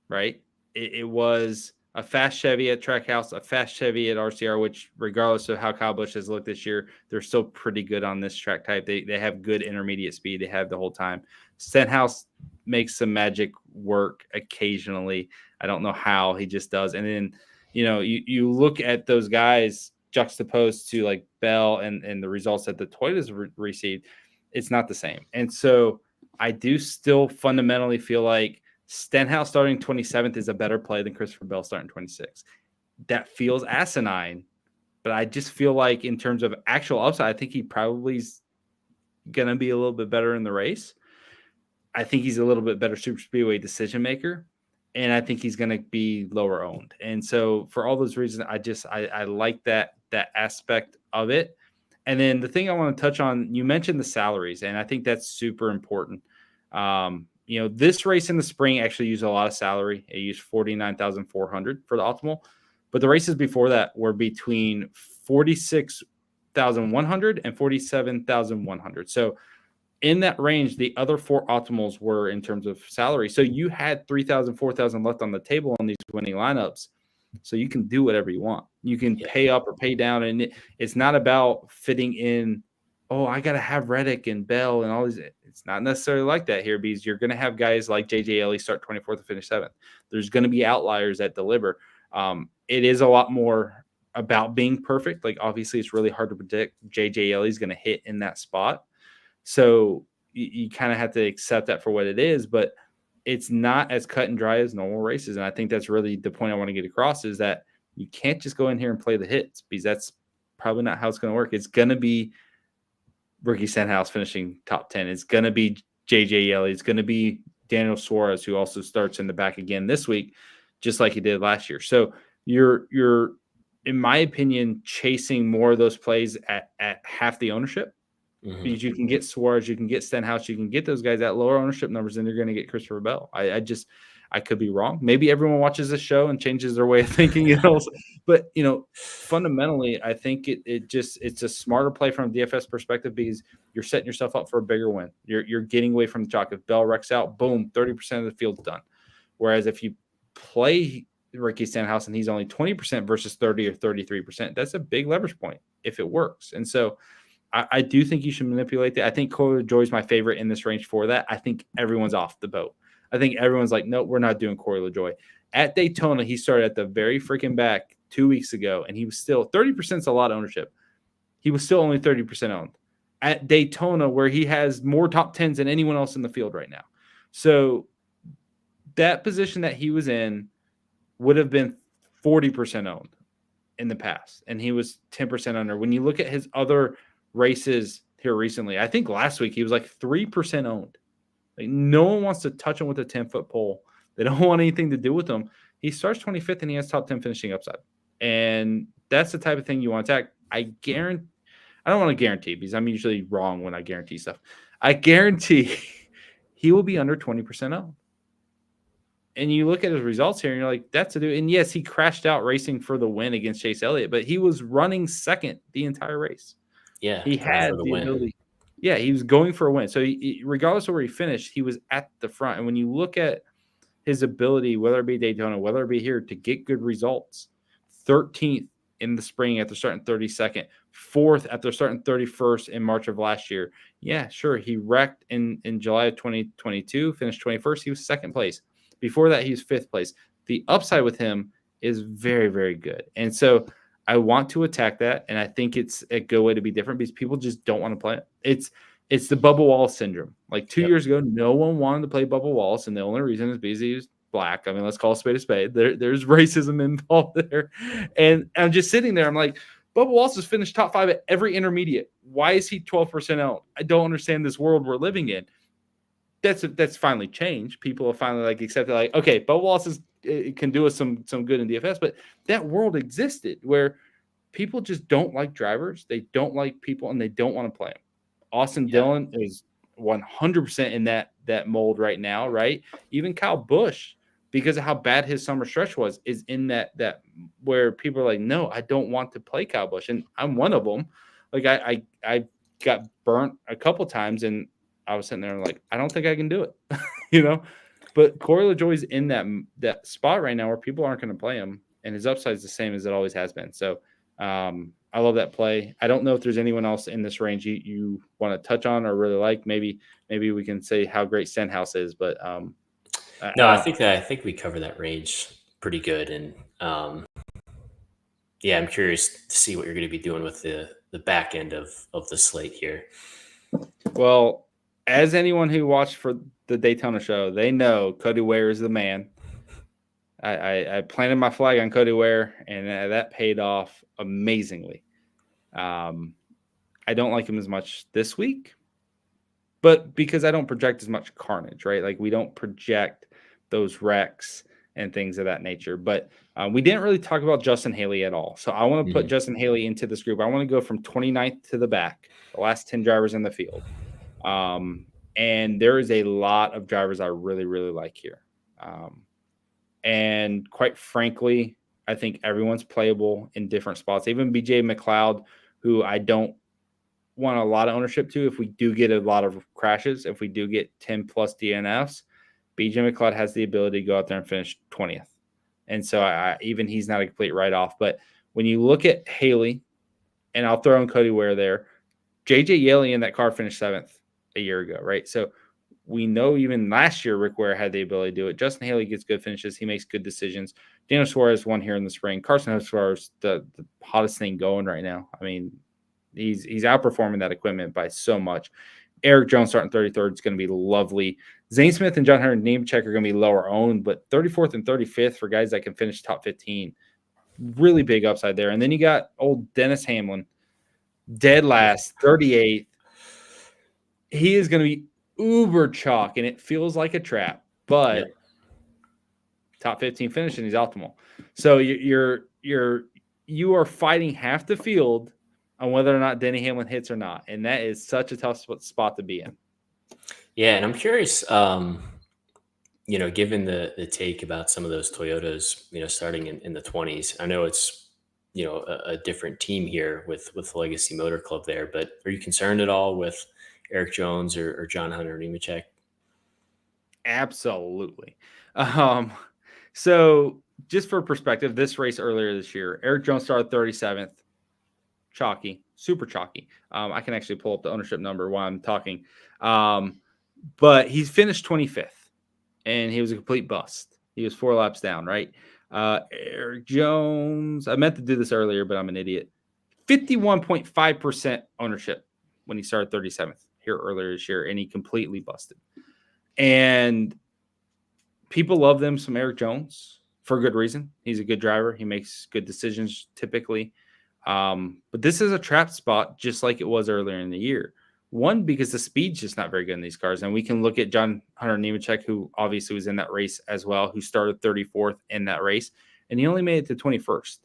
right? It was a fast Chevy at Trackhouse, a fast Chevy at RCR, which regardless of how Kyle Busch has looked this year, they're still pretty good on this track type. They have good intermediate speed. They have the whole time. Stenhouse makes some magic work occasionally. I don't know how, he just does. And then, you look at those guys juxtaposed to like Bell and the results that the Toyotas received, it's not the same. And so I do still fundamentally feel like Stenhouse starting 27th is a better play than Christopher Bell starting 26th. That feels asinine, but I just feel like in terms of actual upside, I think he probably is going to be a little bit better in the race. I think he's a little bit better super speedway decision maker, and I think he's going to be lower owned. And so for all those reasons, I like that aspect of it. And then the thing I want to touch on, you mentioned the salaries, and I think that's super important. This race in the spring actually used a lot of salary. It used $49,400 for the optimal, but the races before that were between $46,100 and $47,100. So in that range, the other 4 optimals were in terms of salary. So you had $3,000, $4,000 left on the table on these winning lineups. So you can do whatever you want. You can pay up or pay down, and it's not about fitting in. Oh, I got to have Reddick and Bell and all these. It's not necessarily like that here, because you're going to have guys like JJ Ellie start 24th and finish 7th. There's going to be outliers that deliver. It is a lot more about being perfect. Like, obviously, it's really hard to predict JJ Ellie is going to hit in that spot. So you kind of have to accept that for what it is, but it's not as cut and dry as normal races. And I think that's really the point I want to get across, is that you can't just go in here and play the hits, because that's probably not how it's going to work. It's going to be Ricky Stenhouse finishing top 10. It's going to be JJ Yeley. It's going to be Daniel Suarez, who also starts in the back again this week, just like he did last year. So you're in my opinion, chasing more of those plays at half the ownership. Mm-hmm. Because you can get Suarez, you can get Stenhouse, you can get those guys at lower ownership numbers, and you're going to get Christopher Bell. I could be wrong. Maybe everyone watches this show and changes their way of thinking, But fundamentally, I think it's a smarter play from a DFS perspective, because you're setting yourself up for a bigger win. You're getting away from the chalk. If Bell wrecks out, boom, 30% of the field's done. Whereas if you play Ricky Stenhouse and he's only 20% versus 30 or 33%, that's a big leverage point if it works. And so I do think you should manipulate that. I think Corey LaJoy is my favorite in this range for that. I think everyone's off the boat. I think everyone's like, no, we're not doing Corey LaJoy. At Daytona, he started at the very freaking back 2 weeks ago, and he was still 30% is a lot of ownership. He was still only 30% owned at Daytona, where he has more top 10s than anyone else in the field right now. So that position that he was in would have been 40% owned in the past, and he was 10% under. When you look at his other races here recently, I think last week he was like 3% owned. Like, no one wants to touch him with a 10-foot pole. They don't want anything to do with him. He starts 25th and he has top 10 finishing upside. And that's the type of thing you want to attack. I don't want to guarantee, because I'm usually wrong when I guarantee stuff. I guarantee he will be under 20% owned. And you look at his results here and you're like, that's a dude. And yes, he crashed out racing for the win against Chase Elliott, but he was running second the entire race. Yeah, he had the ability. Yeah, he was going for a win. So regardless of where he finished, he was at the front. And when you look at his ability, whether it be Daytona, whether it be here, to get good results. 13th in the spring after starting 32nd, 4th after starting 31st in March of last year. Yeah, sure. He wrecked in July of 2022, finished 21st. He was second place. Before that, he was fifth place. The upside with him is very, very good. And so I want to attack that. And I think it's a good way to be different because people just don't want to play it. It's the Bubba Wallace syndrome. Like 2 years ago, no one wanted to play Bubba Wallace. And the only reason is because he was black. I mean, let's call a spade a spade. There's racism involved there. And I'm just sitting there. I'm like, Bubba Wallace has finished top 5 at every intermediate. Why is he 12% out? I don't understand this world we're living in. That's finally changed. People have finally like accepted, like, okay, Bubba Wallace can do us some good in DFS, but that world existed where people just don't like drivers, they don't like people, and they don't want to play them. Austin Dillon is 100% in that mold right now, right? Even Kyle Busch, because of how bad his summer stretch was, is in that where people are like, no, I don't want to play Kyle Busch, and I'm one of them. Like I got burnt a couple times, and I was sitting there like, I don't think I can do it, But Corey LaJoie's in that spot right now where people aren't going to play him, and his upside is the same as it always has been. So I love that play. I don't know if there's anyone else in this range you want to touch on or really like. Maybe we can say how great Stenhouse is, but I think we cover that range pretty good, and I'm curious to see what you're going to be doing with the back end of the slate here. Well, as anyone who watched for the Daytona show, they know Cody Ware is the man. I planted my flag on Cody Ware, and that paid off amazingly. I don't like him as much this week, but because I don't project as much carnage, right? Like we don't project those wrecks and things of that nature. But we didn't really talk about Justin Haley at all. So I want to put Justin Haley into this group. I want to go from 29th to the back, the last 10 drivers in the field. And there is a lot of drivers I really, really like here. And quite frankly, I think everyone's playable in different spots. Even BJ McLeod, who I don't want a lot of ownership to. If we do get a lot of crashes, if we do get 10 plus DNFs, BJ McLeod has the ability to go out there and finish 20th. And so even he's not a complete write-off. But when you look at Haley, and I'll throw in Cody Ware there, JJ Yeley in that car finished 7th a year ago, right? So we know even last year Rick Ware had the ability to do it. Justin Haley gets good finishes. He makes good decisions. Daniel Suarez won here in the spring. Carson Suarez, the hottest thing going right now. I mean, he's outperforming that equipment by so much. Eric Jones starting 33rd is going to be lovely. Zane Smith and John Hunter Nemechek are going to be lower owned, but 34th and 35th for guys that can finish top 15. Really big upside there. And then you got old Dennis Hamlin, dead last, 38th. He is going to be uber chalk, and it feels like a trap, but top 15 finish, and he's optimal. So you are fighting half the field on whether or not Denny Hamlin hits or not, and that is such a tough spot to be in. Yeah, and I'm curious, given the take about some of those Toyotas, starting in the 20s. I know it's a different team here with Legacy Motor Club there, but are you concerned at all with Eric Jones or John Hunter Nemechek? Absolutely. So just for perspective, this race earlier this year, Eric Jones started 37th. Chalky, super chalky. I can actually pull up the ownership number while I'm talking. But he's finished 25th, and he was a complete bust. He was 4 laps down, right? Eric Jones, I meant to do this earlier, but I'm an idiot. 51.5% ownership when he started 37th here earlier this year, and he completely busted. And people love them some Eric Jones for good reason. He's a good driver. He makes good decisions typically. But this is a trap spot just like it was earlier in the year. One, because the speed's just not very good in these cars. And we can look at John Hunter Nemechek, who obviously was in that race as well, who started 34th in that race, and he only made it to 21st.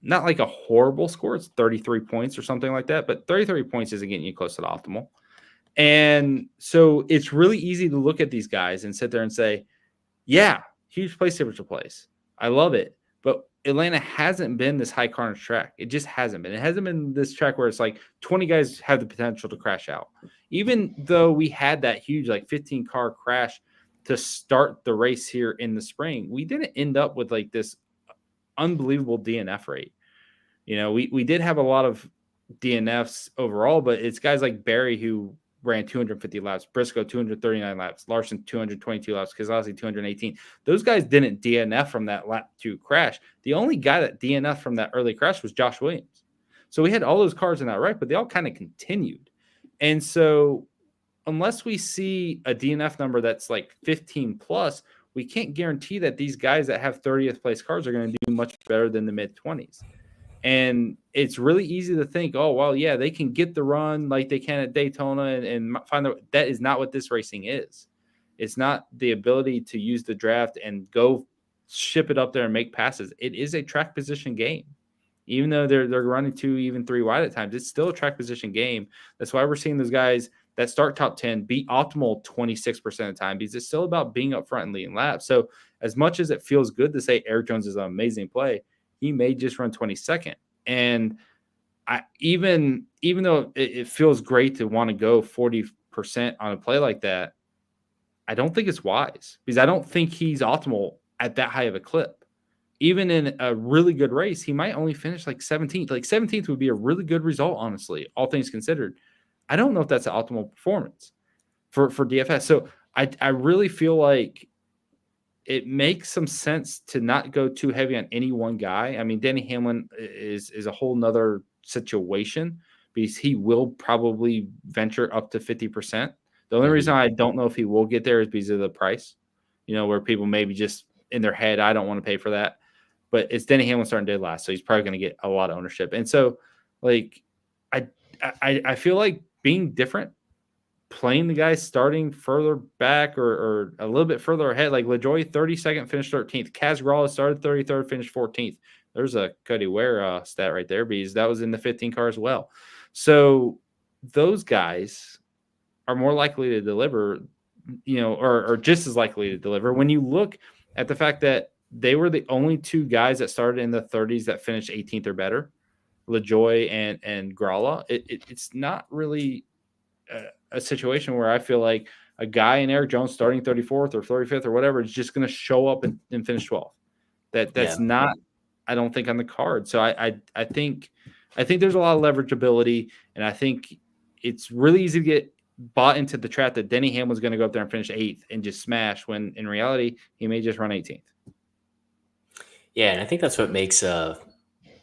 Not like a horrible score. It's 33 points or something like that, but 33 points isn't getting you close to the optimal. And so it's really easy to look at these guys and sit there and say, yeah, huge place differential place. I love it. But Atlanta hasn't been this high carnage track. It just hasn't been. It hasn't been this track where it's like 20 guys have the potential to crash out. Even though we had that huge, like 15 car crash to start the race here in the spring, we didn't end up with like this unbelievable DNF rate. We did have a lot of DNFs overall, but it's guys like Barry who ran 250 laps, Briscoe 239 laps, Larson 222 laps, Keselowski 218. Those guys didn't DNF from that lap 2 crash. The only guy that DNF from that early crash was Josh Williams. So we had all those cars in that wreck, but they all kind of continued. And so unless we see a DNF number that's like 15 plus, we can't guarantee that these guys that have 30th place cars are going to do much better than the mid 20s. And it's really easy to think, oh, well, yeah, they can get the run like they can at Daytona and find out. That is not what this racing is. It's not the ability to use the draft and go ship it up there and make passes. It is a track position game. Even though they're running 2, even 3 wide at times, it's still a track position game. That's why we're seeing those guys that start top 10 be optimal 26% of the time, because it's still about being up front and leading laps. So as much as it feels good to say Eric Jones is an amazing play, he may just run 22nd. And even though it feels great to want to go 40% on a play like that, I don't think it's wise, because I don't think he's optimal at that high of a clip. Even in a really good race, he might only finish like 17th. Like 17th would be a really good result, honestly, all things considered. I don't know if that's an optimal performance for DFS. So I really feel like it makes some sense to not go too heavy on any one guy. I mean, Denny Hamlin is a whole nother situation, because he will probably venture up to 50%. The only reason I don't know if he will get there is because of the price, where people maybe just in their head, I don't want to pay for that. But it's Denny Hamlin starting dead last, so he's probably going to get a lot of ownership. And so, like, I feel like being different, playing the guys starting further back or a little bit further ahead, like LaJoie 32nd, finished 13th. Kaz Grala started 33rd, finished 14th. There's a Cody Ware stat right there, because that was in the 15 car as well. So those guys are more likely to deliver, or just as likely to deliver. When you look at the fact that they were the only 2 guys that started in the 30s that finished 18th or better, LaJoie and Grala, it's not really a situation where I feel like a guy in Eric Jones starting 34th or 35th or whatever is just going to show up and finish 12th. That's not, I don't think, on the card. So I think there's a lot of leverageability, and I think it's really easy to get bought into the trap that Denny Hamlin's going to go up there and finish 8th and just smash, when in reality he may just run 18th. Yeah, and I think that's what makes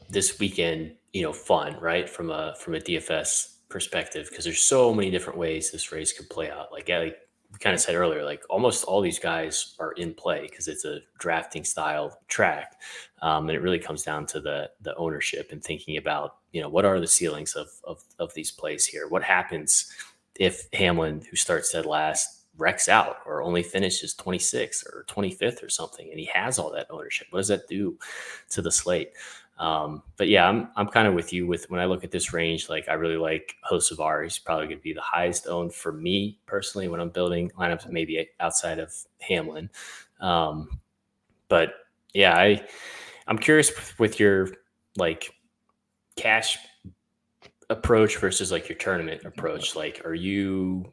this weekend, fun, right? From a DFS perspective, because there's so many different ways this race could play out. Like we kind of said earlier, like almost all these guys are in play because it's a drafting style track, and it really comes down to the ownership and thinking about what are the ceilings of these plays here. What happens if Hamlin, who starts dead last, wrecks out or only finishes 26th or 25th or something, and he has all that ownership? What does that do to the slate? But yeah, I'm kind of with you with when I look at this range. Like, I really like Hocevar. He's probably going to be the highest owned for me personally when I'm building lineups, maybe outside of Hamlin. But yeah, I'm curious with your like cash approach versus like your tournament approach. Like, are you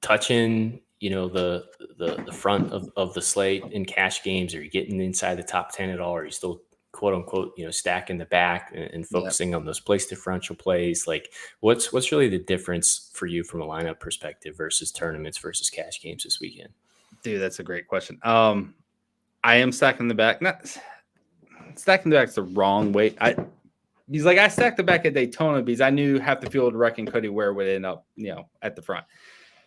touching the front of the slate in cash games? Are you getting inside the top 10 at all? Are you still quote unquote stacking the back and focusing on those place differential plays? Like, what's really the difference for you from a lineup perspective versus tournaments versus cash games this weekend? Dude, that's a great question. I am stacking the back. Not stacking the back's the wrong way. I stacked the back at Daytona because I knew half the field wrecking Cody Ware would end up at the front.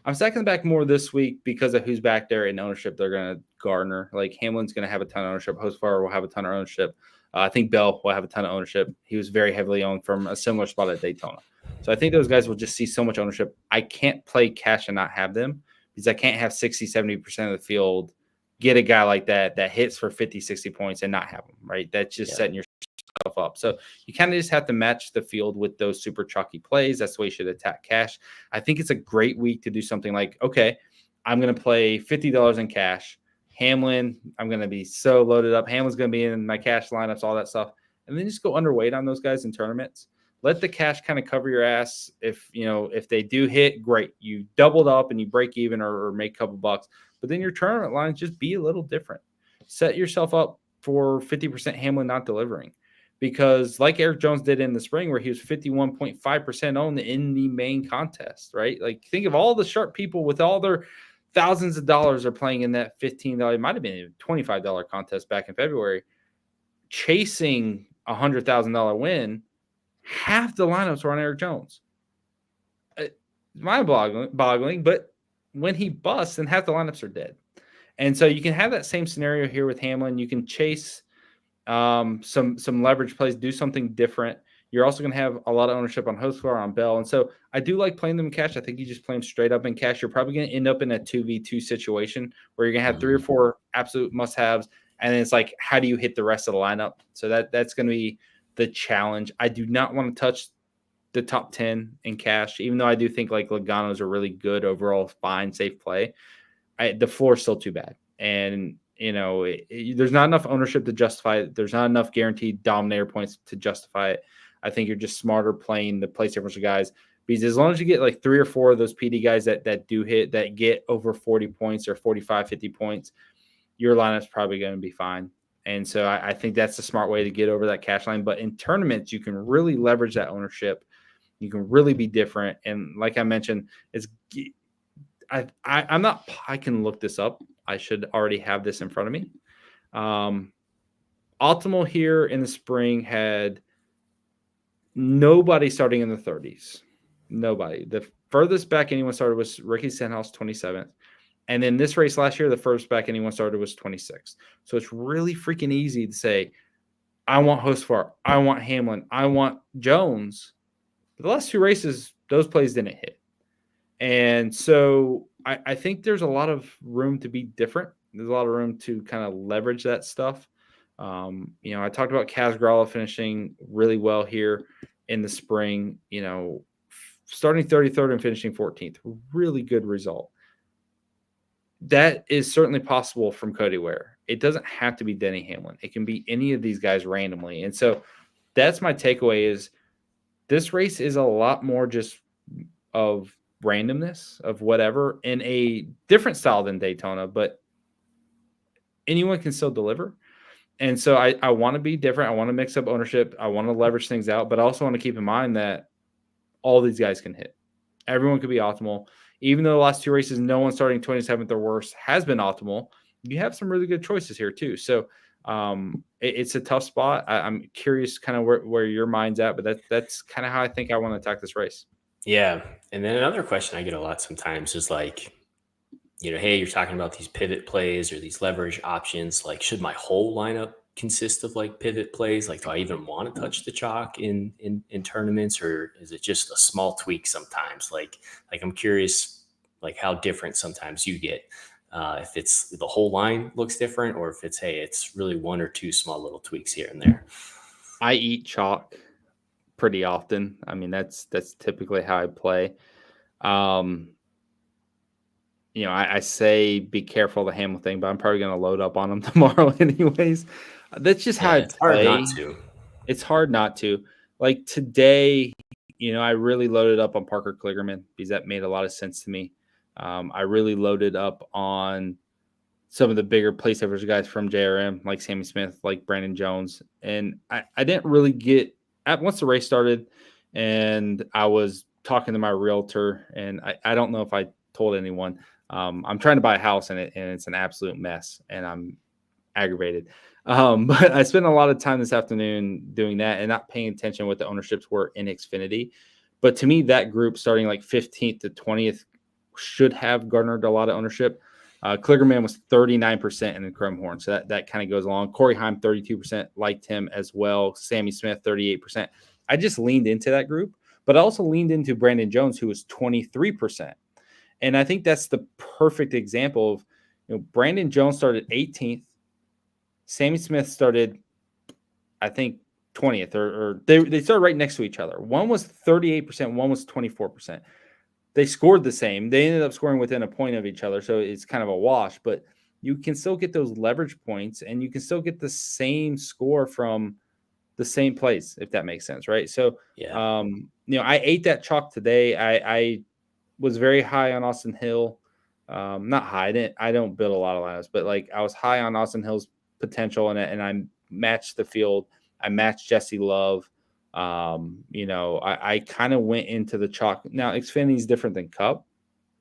I'm stacking the back more this week because of who's back there in ownership they're going to garner. Like, Hamlin's going to have a ton of ownership. Hocevar will have a ton of ownership. I think Bell will have a ton of ownership. He was very heavily owned from a similar spot at Daytona. So I think those guys will just see so much ownership. I can't play cash and not have them, because I can't have 60, 70% of the field get a guy like that hits for 50, 60 points and not have them, right? That's just setting yourself up. So you kind of just have to match the field with those super chalky plays. That's the way you should attack cash. I think it's a great week to do something like, okay, I'm going to play $50 in cash. Hamlin, I'm going to be so loaded up. Hamlin's going to be in my cash lineups, all that stuff. And then just go underweight on those guys in tournaments. let the cash kind of cover your ass. If they do hit, great. You doubled up and you break even or make a couple bucks. But then your tournament lines just be a little different. Set yourself up for 50% Hamlin not delivering. Because like Eric Jones did in the spring where he was 51.5% owned in the main contest, right? Like think of all the sharp people with all their thousands of dollars are playing in that $15, it might have been a $25 contest back in February, chasing $100,000 win. Half the lineups were on Eric Jones. It's mind-boggling, but when he busts, then half the lineups are dead. And so you can have that same scenario here with Hamlin. You can chase some leverage plays, do something different. You're also going to have a lot of ownership on Hostfar, on Bell. And so I do like playing them in cash. I think you just play them straight up in cash. You're probably going to end up in a 2v2 situation where you're going to have 3 or 4 absolute must-haves. And then it's like, how do you hit the rest of the lineup? So that's going to be the challenge. I do not want to touch the top 10 in cash, even though I do think like Logano's a really good overall, fine, safe play. The floor is still too bad. And, there's not enough ownership to justify it. There's not enough guaranteed dominator points to justify it. I think you're just smarter playing the place differential guys, because as long as you get like 3 or 4 of those PD guys that do hit, that get over 40 points or 45, 50 points, your lineup's probably going to be fine. And so I think that's the smart way to get over that cash line. But in tournaments, you can really leverage that ownership. You can really be different. And like I mentioned, I'm not, I can look this up. I should already have this in front of me. Optimal here in the spring had nobody starting in the 30s. Nobody. The furthest back anyone started was Ricky Stenhouse, 27th. And then this race last year, the first back anyone started was 26th. So it's really freaking easy to say, I want Hostfar, I want Hamlin, I want Jones. But the last 2 races, those plays didn't hit. And so I think there's a lot of room to be different. There's a lot of room to kind of leverage that stuff. I talked about Kaz Gralla finishing really well here in the spring, starting 33rd and finishing 14th. Really good result. That is certainly possible from Cody Ware. It doesn't have to be Denny Hamlin. It can be any of these guys randomly. And so that's my takeaway is this race is a lot more just of randomness, of whatever, in a different style than Daytona, but anyone can still deliver. And so I want to be different. I want to mix up ownership. I want to leverage things out, but I also want to keep in mind that all these guys can hit. Everyone could be optimal. Even though the last 2 races, no one starting 27th or worse has been optimal, you have some really good choices here too. So it's a tough spot. I'm curious kind of where your mind's at, but that's kind of how I think I want to attack this race. Yeah. And then another question I get a lot sometimes is like, hey, you're talking about these pivot plays or these leverage options. Like, should my whole lineup consist of like pivot plays? Like, do I even want to touch the chalk in tournaments, or is it just a small tweak sometimes? Like I'm curious, like how different sometimes you get. If it's the whole line looks different, or if it's, hey, it's really 1 or 2 small little tweaks here and there. I eat chalk pretty often. I mean, that's typically how I play. I say be careful of the Hamlin thing, but I'm probably going to load up on them tomorrow anyways. That's just how I play. Hard not to. It's hard not to. Like today, I really loaded up on Parker Kligerman because that made a lot of sense to me. I really loaded up on some of the bigger play savers guys from JRM, like Sammy Smith, like Brandon Jones. And I didn't really get once the race started and I was talking to my realtor, and I don't know if I told anyone. I'm trying to buy a house and it's an absolute mess, and I'm aggravated. But I spent a lot of time this afternoon doing that and not paying attention what the ownerships were in Xfinity. But to me, that group starting like 15th to 20th should have garnered a lot of ownership. Kligerman was 39% in the Chrome Horn. So that kind of goes along. Corey Heim, 32%, liked him as well. Sammy Smith, 38%. I just leaned into that group, but I also leaned into Brandon Jones, who was 23%. And I think that's the perfect example of, Brandon Jones started 18th. Sammy Smith started, I think, 20th, or they started right next to each other. One was 38%, one was 24%. They scored the same. They ended up scoring within a point of each other, so it's kind of a wash. But you can still get those leverage points, and you can still get the same score from the same place, if that makes sense, right? So, Yeah. I ate that chalk today. I was very high on Austin Hill. Not high. I don't build a lot of lineups, but like I was high on Austin Hill's potential in it, and I matched the field. I matched Jesse Love. I kind of went into the chalk. Now, Xfinity is different than Cup.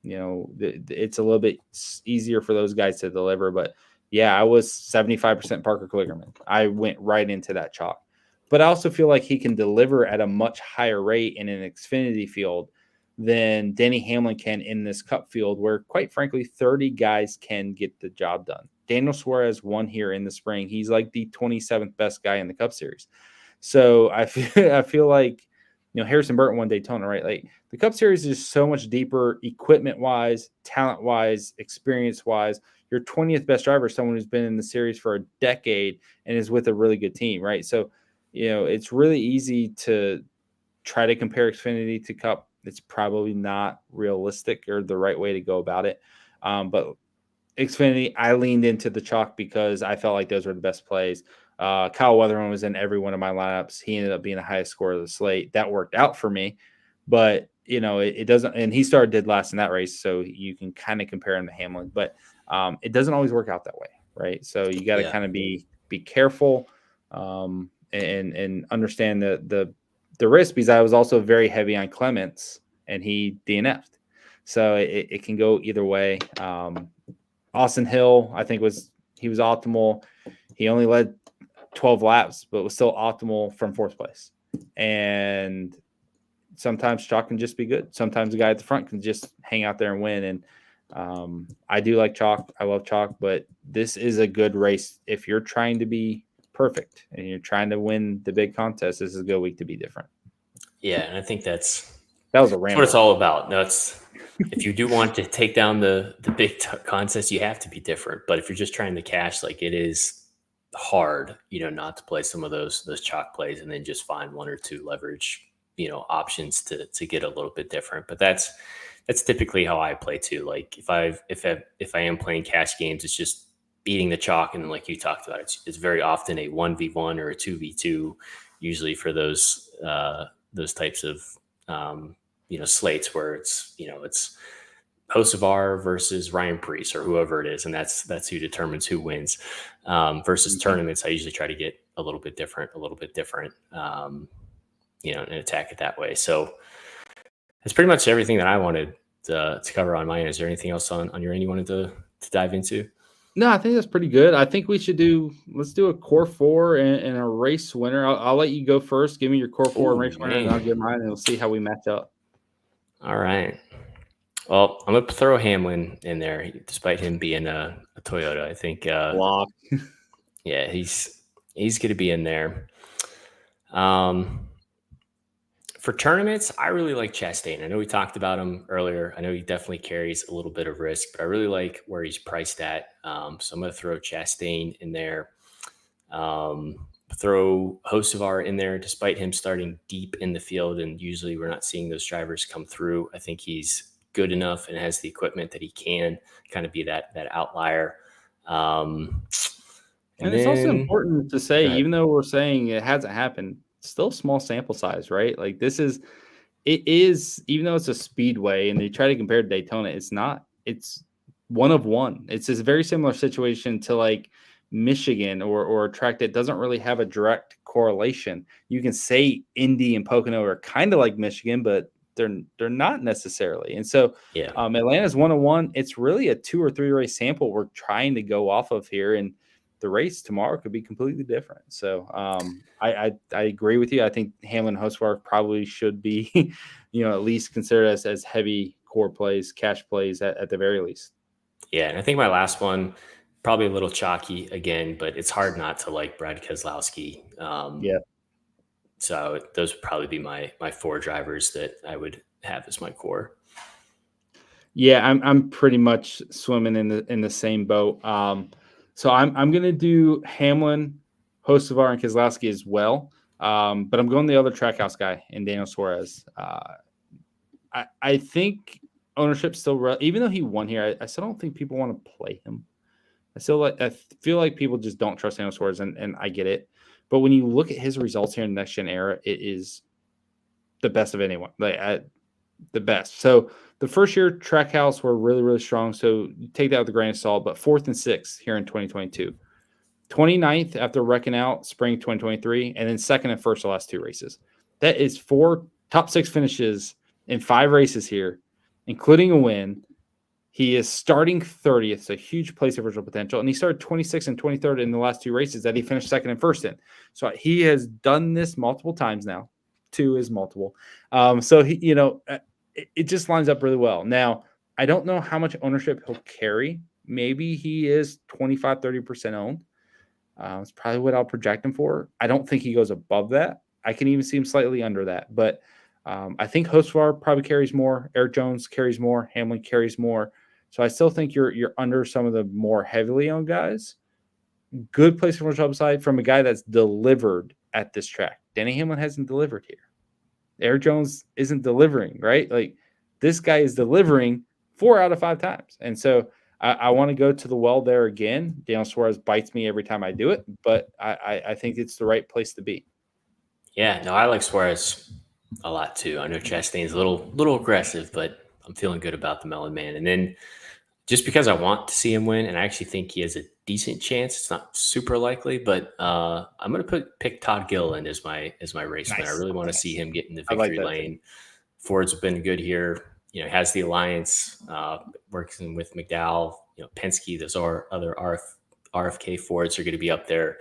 It's a little bit easier for those guys to deliver, but yeah, I was 75% Parker Kligerman. I went right into that chalk. But I also feel like he can deliver at a much higher rate in an Xfinity field than Denny Hamlin can in this Cup field, where, quite frankly, 30 guys can get the job done. Daniel Suarez won here in the spring. He's like the 27th best guy in the Cup Series. So I feel like, Harrison Burton won Daytona, right? Like the Cup Series is so much deeper, equipment-wise, talent-wise, experience-wise. Your 20th best driver is someone who's been in the series for a decade and is with a really good team, right? So, it's really easy to try to compare Xfinity to Cup. It's probably not realistic or the right way to go about it. But Xfinity, I leaned into the chalk because I felt like those were the best plays. Kyle Weatherman was in every one of my lineups. He ended up being the highest score of the slate. That worked out for me, but it doesn't. And he started dead last in that race, so you can kind of compare him to Hamlin, but it doesn't always work out that way, right? So you got to kind of be careful and understand the risk, because I was also very heavy on Clements and he DNF'd, so it can go either way. Austin Hill, I think he was optimal. He only led 12 laps, but was still optimal from fourth place. And sometimes chalk can just be good. Sometimes the guy at the front can just hang out there and win. And I do like chalk. I love chalk, but this is a good race. If you're trying to be perfect and you're trying to win the big contest, this is a good week to be different. Yeah, and I think that was a ramble. What it's all about. No, if you do want to take down the big contest, you have to be different. But if you're just trying to cash, like, it is hard, not to play some of those chalk plays and then just find one or two leverage, options to get a little bit different. But that's typically how I play too. Like if I am playing cash games, it's just beating the chalk, and then, like you talked about, it's very often a 1v1 or a 2v2, usually for those types of slates where it's Hocevar versus Ryan Preece or whoever it is, and that's who determines who wins. Versus tournaments, I usually try to get a little bit different, and attack it that way. So that's pretty much everything that I wanted to cover on my end. Is there anything else on your end you wanted to dive into? No, I think that's pretty good. I think we should let's do a core four and a race winner. I'll let you go first. Give me your core four and race winner, and I'll give mine, and we'll see how we match up. All right. Well, I'm going to throw Hamlin in there, despite him being a Toyota. I think lock. Yeah, he's going to be in there. For tournaments, I really like Chastain. I know we talked about him earlier. I know he definitely carries a little bit of risk, but I really like where he's priced at. So I'm going to throw Chastain in there. Throw Hocevar in there, despite him starting deep in the field, and usually we're not seeing those drivers come through. I think he's good enough and has the equipment that he can kind of be that outlier. And it's also important to say, even though we're saying it hasn't happened, still small sample size, right? Like it is, even though it's a speedway and they try to compare to Daytona, it's one of one. It's this very similar situation to like Michigan or a track that doesn't really have a direct correlation. You can say Indy and Pocono are kind of like Michigan, but they're not necessarily. And so Atlanta's 101. It's really a 2 or 3 race sample we're trying to go off of here, and the race tomorrow could be completely different. So I agree with you. I think Hamlin and Hocevar probably should be, at least considered as heavy core plays, cash plays at the very least. Yeah, and I think my last one, probably a little chalky again, but it's hard not to like Brad Keselowski. So those would probably be my 4 drivers that I would have as my core. Yeah, I'm pretty much swimming in the same boat. So I'm going to do Hamlin, Hocevar, and Keselowski as well. But I'm going the other Trackhouse guy in Daniel Suarez. I think ownership still, even though he won here, I still don't think people want to play him. I feel like people just don't trust Daniel Suarez, and I get it. But when you look at his results here in the next gen era, it is the best of anyone, the best. So the first year Trackhouse were really, really strong. So you take that with a grain of salt, but 4th and 6th here in 2022. 29th after wrecking out spring 2023, and then 2nd and 1st the last 2 races. That is 4 top 6 finishes in 5 races here, including a win. He is starting 30th, so huge place of original potential. And he started 26th and 23rd in the last 2 races that he finished 2nd and 1st in. So he has done this multiple times now. 2 is multiple. So he, it just lines up really well. Now, I don't know how much ownership he'll carry. Maybe he is 25, 30% owned. It's probably what I'll project him for. I don't think he goes above that. I can even see him slightly under that. But I think Hosvar probably carries more. Eric Jones carries more. Hamlin carries more. So I still think you're under some of the more heavily owned guys. Good place for upside from a guy that's delivered at this track. Denny Hamlin hasn't delivered here. Eric Jones isn't delivering, right? Like this guy is delivering 4 out of 5 times. And so I want to go to the well there again. Daniel Suarez bites me every time I do it, but I think it's the right place to be. Yeah, no, I like Suarez a lot too. I know Chastain's a little aggressive, but I'm feeling good about the Melon Man. And then just because I want to see him win, and I actually think he has a decent chance. It's not super likely, but I'm going to pick Todd Gilliland as my race winner. I really want to see him get in the victory lane. Ford's been good here. Has the alliance, working with McDowell, Penske. Those are other RFK Fords are going to be up there.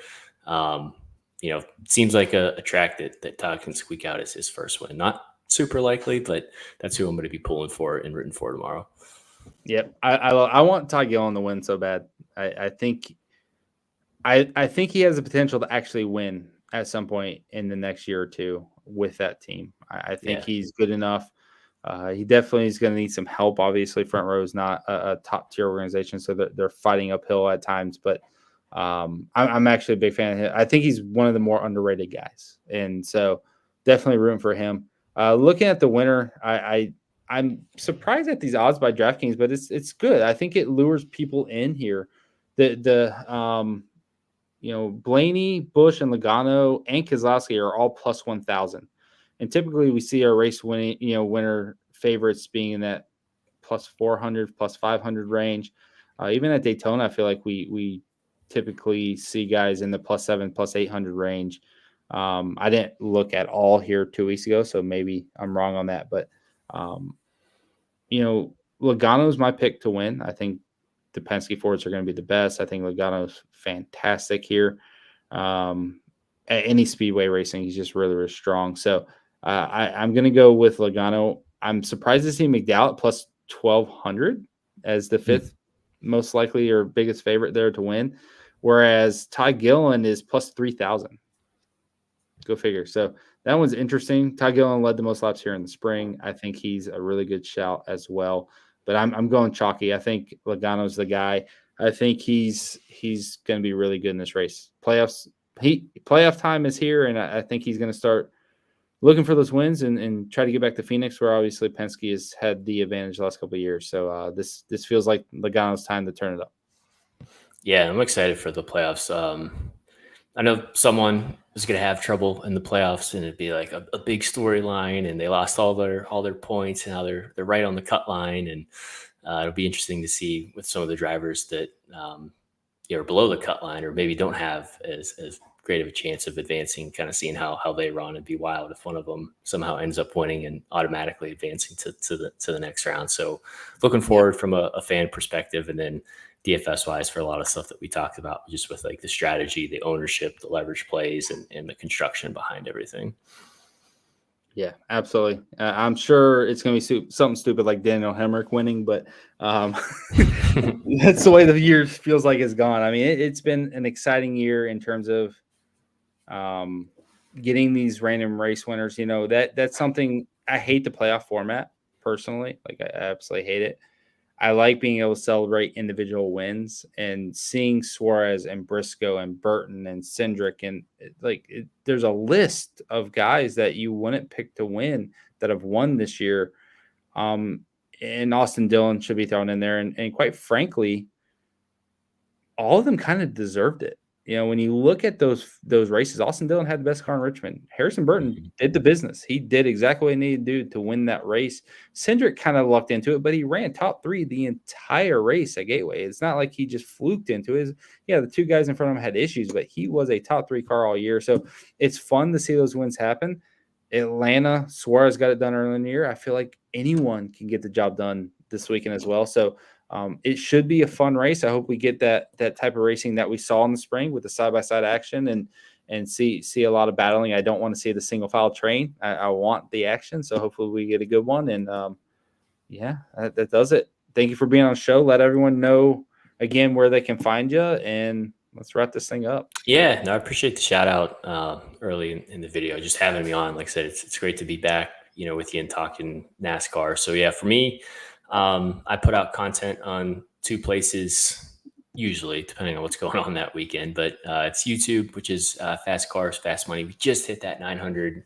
Seems like a track that Todd can squeak out as his first win. Not super likely, but that's who I'm going to be pulling for and rooting for tomorrow. Yep, I want Todd Gilliland to win so bad. I think he has the potential to actually win at some point in the next year or two with that team. I think he's good enough. He definitely is going to need some help. Obviously, Front Row is not a top tier organization, so they're fighting uphill at times. But I'm actually a big fan of him. I think he's one of the more underrated guys, and so definitely rooting for him. Looking at the winner, I'm surprised at these odds by DraftKings, but it's good. I think it lures people in here. Blaney, Busch, and Logano and Keselowski are all plus 1,000. And typically we see our race winner favorites being in that plus 400, plus 500 range. Even at Daytona, I feel like we typically see guys in the plus 7, plus 800 range. I didn't look at all here 2 weeks ago, so maybe I'm wrong on that. But, Logano's my pick to win. I think the Penske Fords are going to be the best. I think Logano's fantastic here. At any speedway racing, he's just really, really strong. So I'm going to go with Logano. I'm surprised to see McDowell at plus 1,200 as the 5th most likely or biggest favorite there to win, whereas Todd Gilliland is plus 3,000. Go figure. So that one's interesting. Todd Gilliland led the most laps here in the spring. I think he's a really good shout as well. But I'm going chalky. I think Logano's the guy. I think he's going to be really good in this race. Playoff time is here, and I think he's going to start looking for those wins and try to get back to Phoenix, where obviously Penske has had the advantage the last couple of years. So this feels like Logano's time to turn it up. Yeah, I'm excited for the playoffs. I know someone is going to have trouble in the playoffs, and it'd be like a big storyline, and they lost all their points, and now they're right on the cut line, and it'll be interesting to see with some of the drivers that are below the cut line, or maybe don't have as great of a chance of advancing. Kind of seeing how they run. It'd be wild if one of them somehow ends up winning and automatically advancing to the next round. So looking forward from a fan perspective, and then DFS wise for a lot of stuff that we talked about, just with like the strategy, the ownership, the leverage plays, and the construction behind everything. Yeah, absolutely. I'm sure it's going to be something stupid like Daniel Hemrick winning, but that's the way the year feels like it's gone. I mean, it's been an exciting year in terms of getting these random race winners. That's something I hate the playoff format personally. Like I absolutely hate it. I like being able to celebrate individual wins, and seeing Suarez and Briscoe and Burton and Cindric, and there's a list of guys that you wouldn't pick to win that have won this year. And Austin Dillon should be thrown in there. And quite frankly, all of them kind of deserved it. when you look at those races, Austin Dillon had the best car in Richmond. Harrison Burton Mhm. did the business. He did exactly what he needed to do to win that race. Cindric kind of lucked into it, but he ran top 3 the entire race at Gateway. It's not like he just fluked into it. Yeah, the 2 guys in front of him had issues, but he was a top 3 car all year. So it's fun to see those wins happen. Atlanta, Suarez got it done early in the year. I feel like anyone can get the job done this weekend as well. So it should be a fun race. I hope we get that type of racing that we saw in the spring with the side-by-side action and see a lot of battling. I don't want to see the single file train. I want the action. So hopefully we get a good one. And that does it. Thank you for being on the show. Let everyone know again where they can find you, and let's wrap this thing up. Yeah, no, I appreciate the shout out early in the video, just having me on. Like I said, it's great to be back, with you and talking NASCAR. So yeah, for me, I put out content on 2 places, usually depending on what's going on that weekend. But it's YouTube, which is Fast Cars, Fast Money. We just hit that 900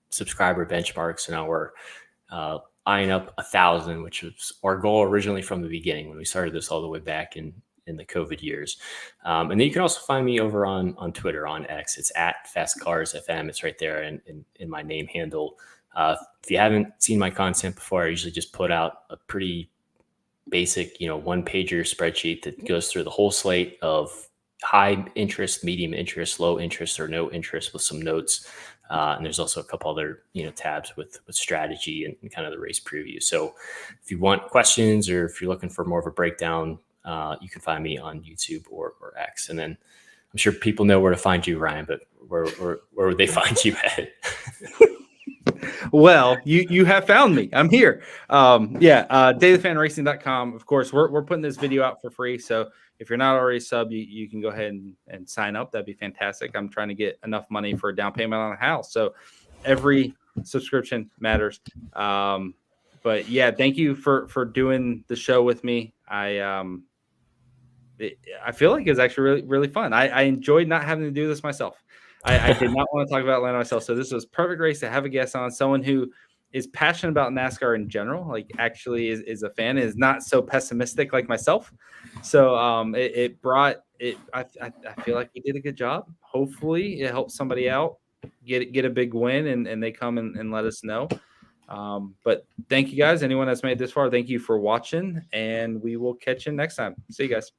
subscriber benchmark, so now we're eyeing up 1,000, which was our goal originally from the beginning when we started this all the way back in the COVID years. And then you can also find me over on Twitter, on X. It's at FastCarsFM. It's right there in my name handle. If you haven't seen my content before, I usually just put out a pretty basic, 1-pager spreadsheet that goes through the whole slate of high interest, medium interest, low interest, or no interest with some notes. And there's also a couple other, tabs with strategy and kind of the race preview. So if you want questions or if you're looking for more of a breakdown, you can find me on YouTube or X. And then I'm sure people know where to find you, Ryan, but where would they find you at? Well, you have found me. I'm here. DailyFanRacing.com. Of course, we're putting this video out for free. So if you're not already sub, you can go ahead and sign up. That'd be fantastic. I'm trying to get enough money for a down payment on a house. So every subscription matters. But yeah, thank you for doing the show with me. I feel like it's actually really, really fun. I enjoyed not having to do this myself. I did not want to talk about Atlanta myself. So this was perfect race to have a guest on, someone who is passionate about NASCAR in general, like actually is a fan, is not so pessimistic like myself. So it brought it. I feel like we did a good job. Hopefully it helps somebody out, get a big win, and they come and let us know. But thank you guys. Anyone that's made it this far, thank you for watching, and we will catch you next time. See you guys.